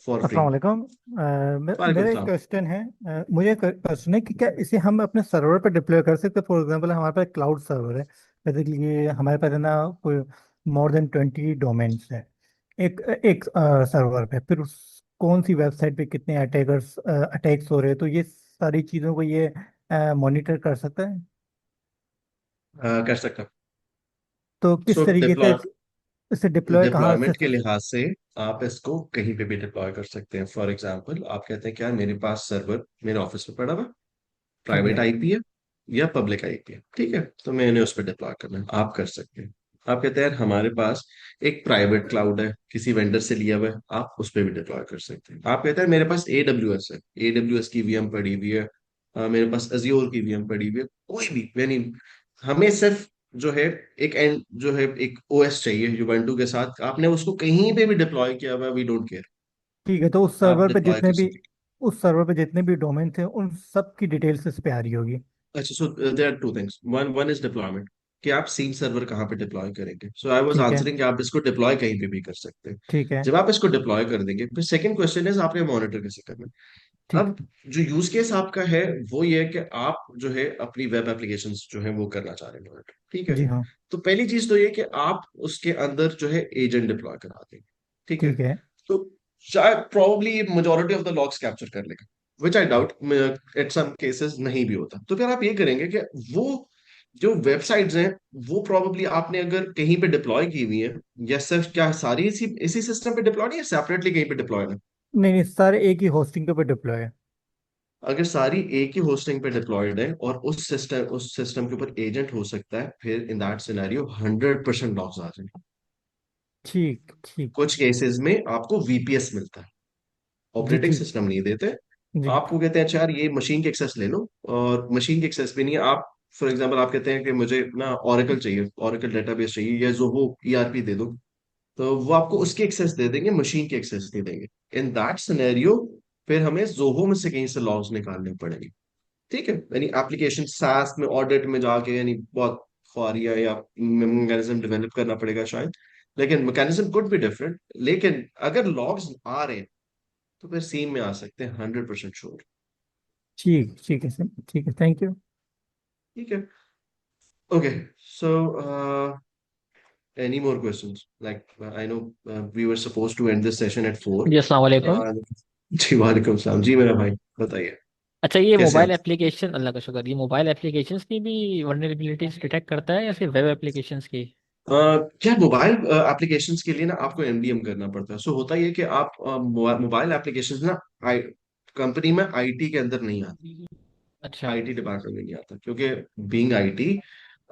for free. अस्सलाम वालेकुम वालेकुम मेरा एक सलाम। Question है मुझे question है कि क्या इसे हम अपने सर्वर पर डिप्लॉय कर सकते हैं। फॉर एग्जांपल हमारे पास क्लाउड सर्वर है, बेसिकली हमारे पास है ना कोई मोर देन 20 डोमेन्स है एक एक सर्वर पे, फिर कौन सी वेबसाइट पे कितने अटैक्स हो रहे हैं, तो ये सारी चीज़ों को ये मॉनिटर कर सकता है। कर सकता। तो किस सो तरीके से इसे डिप्लॉय कहाँ डिप्लॉयमेंट के से। लिहाज से आप इसको कहीं पे भी डिप्लॉय कर सकते हैं। फॉर एग्जांपल आप कहते हैं कि यार मेरे पास सर्वर मेरे ऑफिस में पड़ा हुआ, प्राइवेट है आईपी है या पब्लिक आईपी है, ठीक है, तो मैंने उस पर डिप्लॉय करना है, आप कर सकते हैं। आप कहते हैं यार हमारे पास एक प्राइवेट क्लाउड है किसी वेंडर से लिया हुआ है, आप उस पर भी डिप्लॉय कर सकते हैं। आप कहते हैं मेरे पास AWS है, AWS की वीएम पड़ी हुई है, मेरे पास अजियोर की वीएम पड़ी हुई है, कोई भी, यानी हमें सिर्फ जो है एक एंड जो है एक ओएस चाहिए यूबंटू के साथ, आपने उसको कहीं पे भी डिप्लॉय किया हुआ, वी डोंट केयर, ठीक है, तो आप डिप्लॉय कर सकते हैं। उस सर्वर पे जितने भी डोमेन थे उन सब की डिटेल्स इस पे आ रही होगी। अच्छा, so there are two things, one is deployment, कि आप सीम सर्वर कहाँ पे डिप्लॉय करेंगे। सो आई वाज ठीक है। आंसरिंग कि आप इसको डिप्लॉय कहीं पे भी कर सकते हैं। ठीक है। जब आप इसको डिप्लॉय कर देंगे, फिर सेकंड क्वेश्चन इज आपने मॉनिटर कैसे करना है। ठीक। अब जो यूज केस आपका है वो ये है कि आप जो है अपनी वेब एप्लीकेशंस जो है वो करना चाह रहे हैं मॉनिटर, ठीक है। जी हाँ। तो पहली चीज तो ये कि आप उसके अंदर जो है एजेंट डिप्लॉय करा देंगे, ठीक है। ठीक है। तो शायद probably majority of the logs capture कर लेगा, which I doubt at some cases नहीं भी होता, तो फिर आप ये करेंगे कि वो जो वेबसाइट्स हैं वो प्रॉब्ली आपने अगर कहीं पे डिप्लॉय की हुई है, या सिर्फ क्या सारी इसी इसी सिस्टम पे डिप्लॉय, है सेपरेटली कहीं पे डिप्लॉय है? नहीं नहीं, सारे एक ही होस्टिंग के ऊपर डिप्लॉय है। अगर सारी एक ही होस्टिंग पे डिप्लॉयड है और उस सिस्टम के ऊपर एजेंट हो सकता है, फिर इन दैट सिनेरियो 100% लॉस आ जाएंगे। ठीक ठीक। कुछ केसेस में आपको वीपीएस मिलता है, जी ऑपरेटिंग जी सिस्टम नहीं देते। जी। आपको कहते हैं अच्छा यार ये मशीन की एक्सेस ले लो, और मशीन की एक्सेस भी नहीं है। आप फॉर एग्जांपल आप कहते हैं कि मुझे ना ओरेकल चाहिए, ओरेकल डेटाबेस चाहिए, या जोहो ईआरपी दे दो, तो वो आपको उसकी एक्सेस दे देंगे, मशीन की एक्सेस नहीं देंगे। इन दैट सिनेरियो फिर हमें जोहो में से कहीं से लॉस निकालने पड़ेंगे। ठीक है, यानी एप्लीकेशन सास में ऑडिट में जाके यानी बहुत फारिया या मैकेनिज्म डेवलप करना पड़ेगा शायद, लेकिन मैकेनिज्म कुड बी डिफरेंट। लेकिन अगर लॉग्स आ रहे हैं तो फिर सीम में आ सकते हैं, 100% श्योर। ठीक ठीक है सर, ठीक है, थैंक यू। ठीक है, okay. So any more questions? Like I know we were supposed to end this session at 4. जी अस्सलाम वालेकुम। uh, जी वालेकुम सलाम जी, मेरा भाई बताइए अच्छा, ये कैसे हैं मोबाइल आप? एप्लीकेशन, अल्लाह का शुक्र, ये मोबाइल एप्लीकेशंस की भी वल्नरेबिलिटीज डिटेक्ट करता है या फिर वेब एप्लीकेशंस की? क्या मोबाइल एप्लीकेशंस के लिए ना आपको एमडीएम करना पड़ता है। सो होता ये कि आप मोबाइल एप्लीकेशंस ना कंपनी में आईटी के अंदर नहीं आती, अच्छा। आईटी डिपार्टमेंट में नहीं आता, क्योंकि बीइंग आईटी,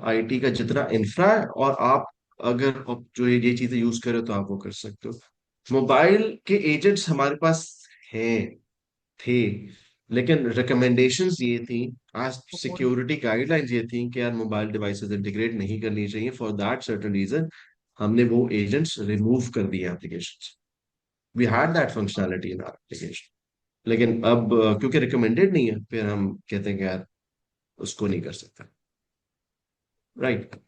आईटी का जितना इंफ्रा है, और आप अगर आप जो ये चीजें यूज करें तो आप वो कर सकते हो। मोबाइल के एजेंट्स हमारे पास हैं, थे, लेकिन रिकमेंडेशंस ये थी, आज सिक्योरिटी गाइडलाइंस ये थी कि यार मोबाइल डिवाइसेस इंटीग्रेट नहीं करनी चाहिए। फॉर दैट सर्टेन रीजन हमने वो एजेंट्स रिमूव कर दिए applications. We had that functionality in our application, लेकिन अब क्योंकि रिकमेंडेड नहीं है, फिर हम कहते हैं कि यार उसको नहीं कर सकता। राइट।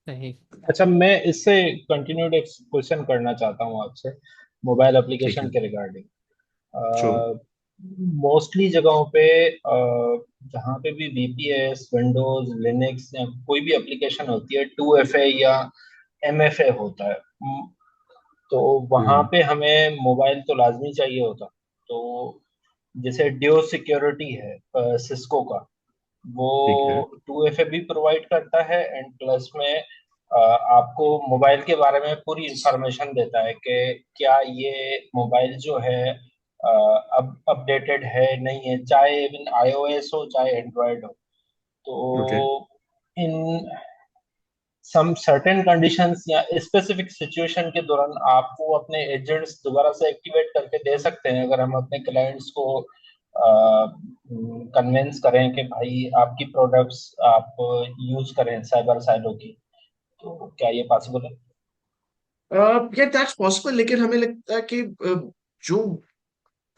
सही। अच्छा, मैं इससे कंटिन्यूड एक क्वेश्चन करना चाहता हूँ आपसे मोबाइल ठीक एप्लीकेशन है, के रिगार्डिंग। श्योर। मोस्टली जगहों पे जहाँ पे भी वीपीएस, विंडोज, लिनक्स या कोई भी एप्लीकेशन होती है, 2FA या MFA होता है। तो वहाँ हम्म। पे हमें मोबाइल तो लाजमी चाहिए होता। तो जैसे डियो सिक्योरिटी है सिस्को का, वो ठीक है। 2FA भी प्रोवाइड करता है एंड प्लस में आपको मोबाइल के बारे में पूरी इंफॉर्मेशन देता है कि क्या ये मोबाइल जो है अब अपडेटेड है नहीं है, चाहे इवन iOS हो चाहे एंड्रॉयड हो। ओके। तो इन सम सर्टेन कंडीशंस या स्पेसिफिक सिचुएशन के दौरान आप वो अपने एजेंट्स दोबारा से एक्टिवेट करके दे सकते हैं, अगर हम अपने क्लाइंट्स को कन्विंस करें कि भाई आपकी प्रोडक्ट्स आप यूज करें साइबर साइलो की। तो क्या ये पॉसिबल है? या दैट्स पॉसिबल, लेकिन हमें लगता है कि जो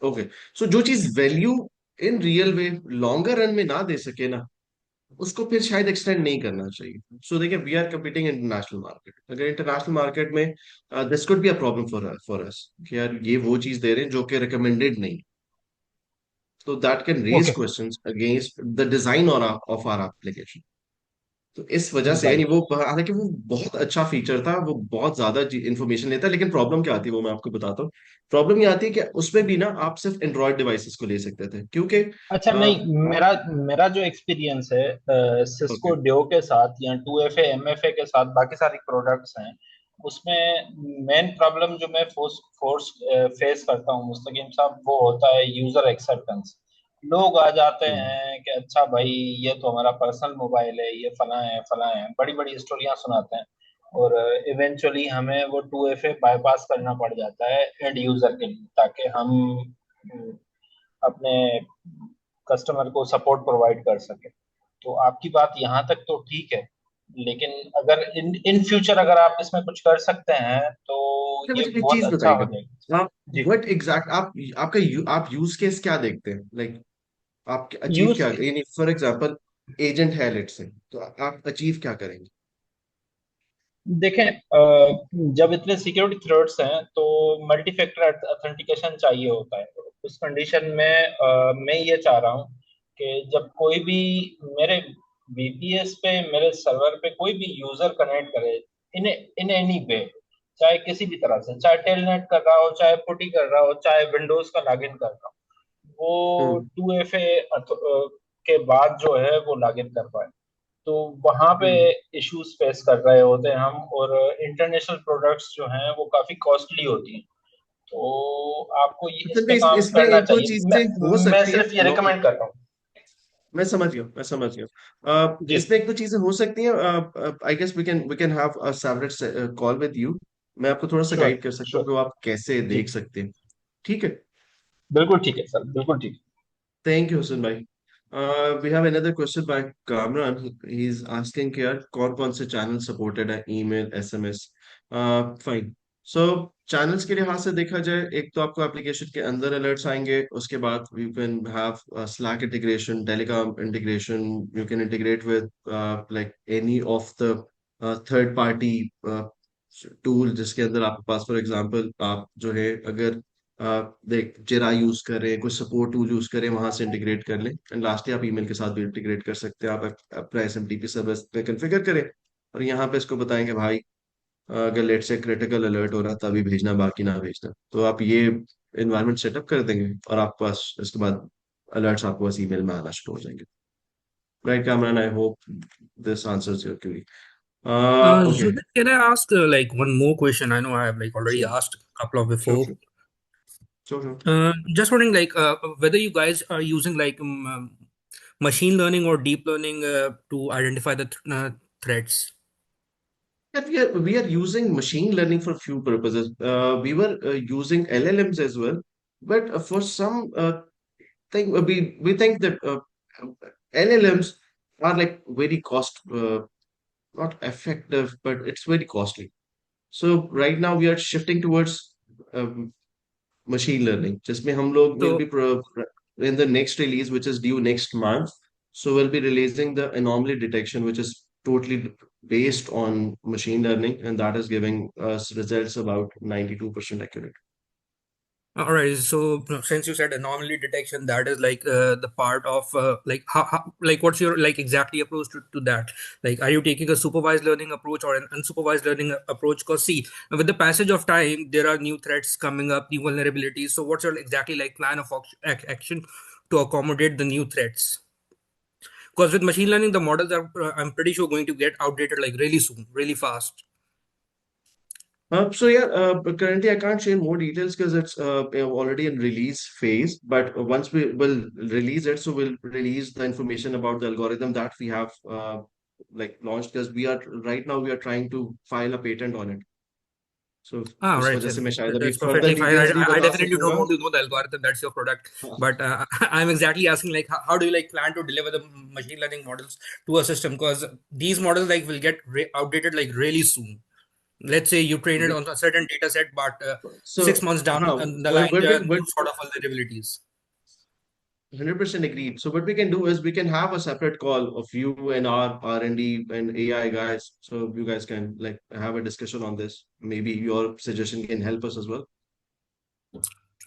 ओके, सो जो चीज value in real way longer run में ना दे सके ना, उसको फिर शायद एक्सटेंड नहीं करना चाहिए। सो देखिए, we are competing international market, अगर इंटरनेशनल मार्केट में this could be a problem for us कि यार ये वो चीज दे रहे हैं जो कि रिकमेंडेड नहीं, तो that can raise okay, questions against the design of our application. तो इस वजह से यानी राइट। वो, हालांकि वो बहुत अच्छा फीचर था, वो बहुत ज्यादा इंफॉर्मेशन लेता है, लेकिन प्रॉब्लम क्या आती है वो मैं आपको बताता हूँ। प्रॉब्लम ये आती है कि उसमें भी ना आप सिर्फ एंड्रॉयड डिवाइसेस को ले सकते थे, क्योंकि अच्छा, नहीं, मेरा मेरा जो एक्सपीरियंस है ओके। सिस्को डियो के साथ या 2FA MFA के साथ बाकी सारी प्रोडक्ट्स हैं, उसमें मेन प्रॉब्लम जो मैं फोर्स फोर्स फेस करता हूँ मुस्तकीम साहब, वो होता है यूजर एक्सेप्टेंस। लोग आ जाते हैं कि अच्छा भाई ये तो हमारा पर्सनल मोबाइल है, ये फला है, बड़ी बड़ी स्टोरियां सुनाते हैं, और इवेंचुअली हमें वो 2FA बाईपास करना पड़ जाता है एंड यूजर के लिए, ताकि हम अपने कस्टमर को सपोर्ट प्रोवाइड कर सके। तो आपकी बात यहाँ तक तो ठीक है, लेकिन अगर इन इन फ्यूचर अगर आप इसमें कुछ कर सकते हैं तो अच्छा ये मुझे एक बहुत चीज अच्छा हो बताइएगा, जाएगा। आप जी। व्हाट एग्जैक्ट आप आपका आप यूज केस क्या देखते हैं, लाइक आप अचीव यूज क्या, यानी फॉर एग्जांपल एजेंट है लेट से, तो आप अचीव क्या करेंगे? देखें, जब इतने सिक्योरिटी थ्रेट्स हैं तो मल्टी फैक्टर ऑथेंटिकेशन चाहिए होता है। उस कंडीशन में मैं ये चाह रहा हूँ कि जब कोई भी मेरे VPS पे, मेरे सर्वर पे कोई भी यूजर कनेक्ट करे इन इन एनी वे, चाहे किसी भी तरह से, चाहे टेलनेट कर रहा हो, चाहे पुटी कर रहा हो, चाहे विंडोज का लॉगिन कर रहा हो, वो 2FA के बाद जो है वो लॉगिन कर पाए। तो वहां पे इश्यूज फेस कर रहे होते हैं हम, और इंटरनेशनल प्रोडक्ट्स जो हैं वो काफी कॉस्टली होती हैं। तो आपको इस असल में पे काम इसमें करना एक दो चाहिए। चीजें हो मैं सकती सिर्फ ये है। रिकमेंड कर रहा हूँ। मैं समझ गया। जी इसमें एक दो चीजें हो सकती हैं। I guess we can have a separate call with you. मैं आपको थोड़ा सा श्योर गाइड कर सकता हूँ श्योर। कि आप कैसे जी देख सकते हैं। ठीक है। बिल्कुल ठीक है सर, बिल्कुल ठीक थैंक यू हुसैन भाई। We have another question by Kamran. He is asking कि यार कौन कौन से चैनल सपोर्टेड है, email, SMS. Fine. So channels के लिहाज से देखा जाए, एक तो आपको एप्लीकेशन के अंदर अलर्ट्स आएंगे, उसके बाद you can have slack integration, telecom integration. You can integrate with like any of the third party tool जिसके अंदर आपके पास, फॉर एग्जांपल आप जो है अगर देख जिरा यूज कर रहे हैं, कुछ सपोर्ट टूल यूज करें, वहां से इंटीग्रेट कर लें। एंड लास्टली आप ईमेल के साथ भी इंटीग्रेट कर सकते हैं। आप अपना एसएमटीपी सर्विस पे कॉन्फ़िगर करें और यहाँ पे इसको बताएंगे भाई अगर लेट से क्रिटिकल अलर्ट हो रहा है तभी भेजना, बाकी ना भेजना। तो आप ये इन्वायरमेंट सेटअप कर देंगे और आपके पास इसके बाद अलर्ट्स आपको बस ईमेल में आना शुरू हो जाएंगे। Right Kamran, I hope this answers your query. Okay. Zubin, can I ask like one more question? I know I have like already sure asked a couple of sure before. Sure sure. Just wondering like whether you guys are using like machine learning or deep learning to identify the threats. Yeah, we are using machine learning for few purposes. We were using LLMs as well, but for some thing we think that LLMs are like very not effective, but it's very costly. So right now we are shifting towards um, machine learning, जिसमें हम लोग will So be in the next release, which is due next month. So we'll be releasing the anomaly detection, which is totally based on machine learning, and that is giving us results about 92% accurate. all right, so since you said anomaly detection, that is like the part of like how like what's your like exactly approach to that? Like, are you taking a supervised learning approach or an unsupervised learning approach? Because see, with the passage of time, there are new threats coming up, new vulnerabilities. So, what's your exactly like plan of action to accommodate the new threats? Because with machine learning, the models are I'm pretty sure going to get outdated like really soon, really fast. So yeah, but currently I can't share more details because it's already in release phase. But once we will release it, so we'll release the information about the algorithm that we have like launched, because we are trying to file a patent on it. So Ah, इस right, वजह sir. से मैं शायद अभी That's further perfectly fine. details नहीं I बता definitely don't सकूंगा। want to know the algorithm. That's your product. हाँ, But I'm exactly asking, like, how do you like plan to deliver the machine learning models to a system? Because these models like will get outdated like really soon. Let's say you train it on a certain data set, but so 6 months down हाँ, the line, what there we are what new sort of vulnerabilities. 100% agreed. So what we can do is we can have a separate call of you and our R&D and AI guys. So you guys can like have a discussion on this. Maybe your suggestion can help us as well.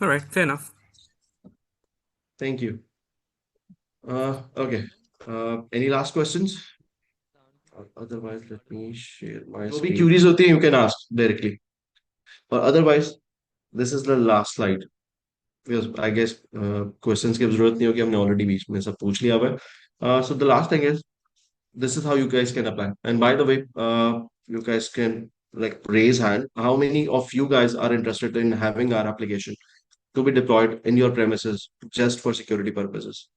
All right, fair enough. Thank you. Okay. Any last questions? Otherwise, let me share my जो भी screen. queries होती हैं, you can ask directly. Or otherwise, this is the last slide. Because I guess questions की अब जरूरत नहीं होगी, हमने already बीच में सब पूछ लिया हुआ है. So the last thing is, this is how you guys can apply. And by the way, you guys can like raise hand. How many of you guys are interested in having our application to be deployed in your premises just for security purposes?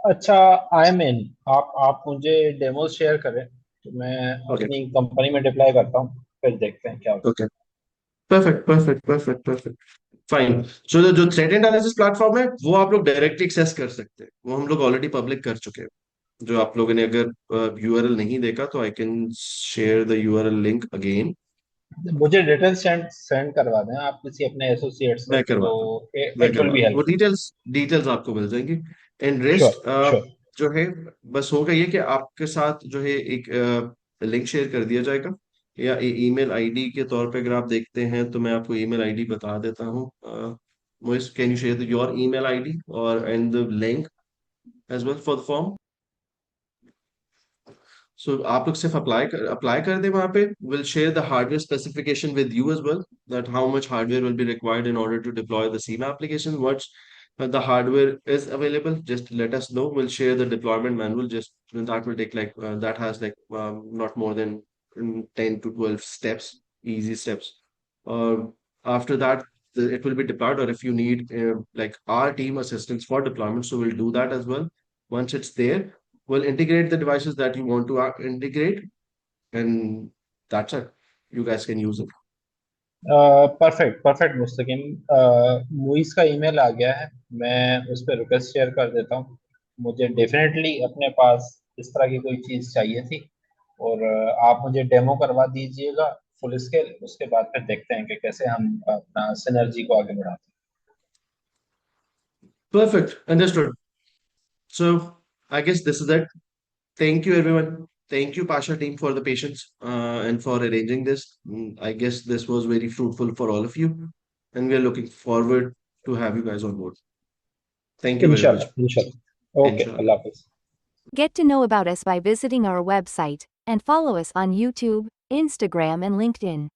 अच्छा, I am इन। आप मुझे demo share करें तो मैं Okay. अपनी company में deploy करता हूँ, फिर देखते हैं क्या होता Okay. Perfect. फाइन। सो जो थ्रेट एनालिसिस प्लेटफॉर्म है वो आप लोग डायरेक्टली एक्सेस कर सकते हैं, वो हम लोग ऑलरेडी पब्लिक कर चुके हैं। जो आप लोगों ने अगर यूआरएल नहीं देखा तो I can share the URL link again. है। मुझे डिटेल्स सेंड करवा दें आप किसी अपने एसोसिएट से, मैं तो करवाता हूँ मैं इट विल बी करवाता हूँ वो हेल्पफुल। डिटेल्स आपको मिल जाएंगी। And sure rest sure. जो है बस होगा ये कि आपके साथ जो है एक लिंक शेयर कर दिया जाएगा, या ईमेल आईडी के तौर पे अगर आप देखते हैं तो मैं आपको ईमेल आईडी बता देता हूँ। Moiz, can you share your email ID और and the link as well for the form? So आप लोग सिर्फ apply कर दें वहाँ पे. We'll share the hardware specification with you as well, that how much hardware will be required in order to deploy the SEMA application. Once the hardware is available, just let us know. We'll share the deployment manual. Just that will take like that has like not more than 10 to 12 steps, easy steps. After that, it will be deployed, or if you need like our team assistance for deployment, so we'll do that as well. Once it's there, we'll integrate the devices that you want to integrate, and that's it. You guys can use it. Perfect perfect Mustakim, Moiz का email आ गया है, मैं उस पर request share कर देता हूँ. मुझे डेफिनेटली अपने पास इस तरह की कोई चीज़ चाहिए थी, और आप मुझे डेमो करवा दीजिएगा फुल स्केल. उसके बाद फिर देखते हैं कि कैसे हम अपना सिनर्जी को आगे बढ़ाते हैं. Perfect. Understood. So I guess this is it. Thank you, everyone. Thank you, Pasha team, for the patience and for arranging this. I guess this was very fruitful for all of you, and we are looking forward to have you guys on board. Thank you very much. इंशाल्लाह. Okay, Inshallah. अल्लाह हाफिज़. Get to know about us by visiting our website and follow us on YouTube, Instagram, and LinkedIn.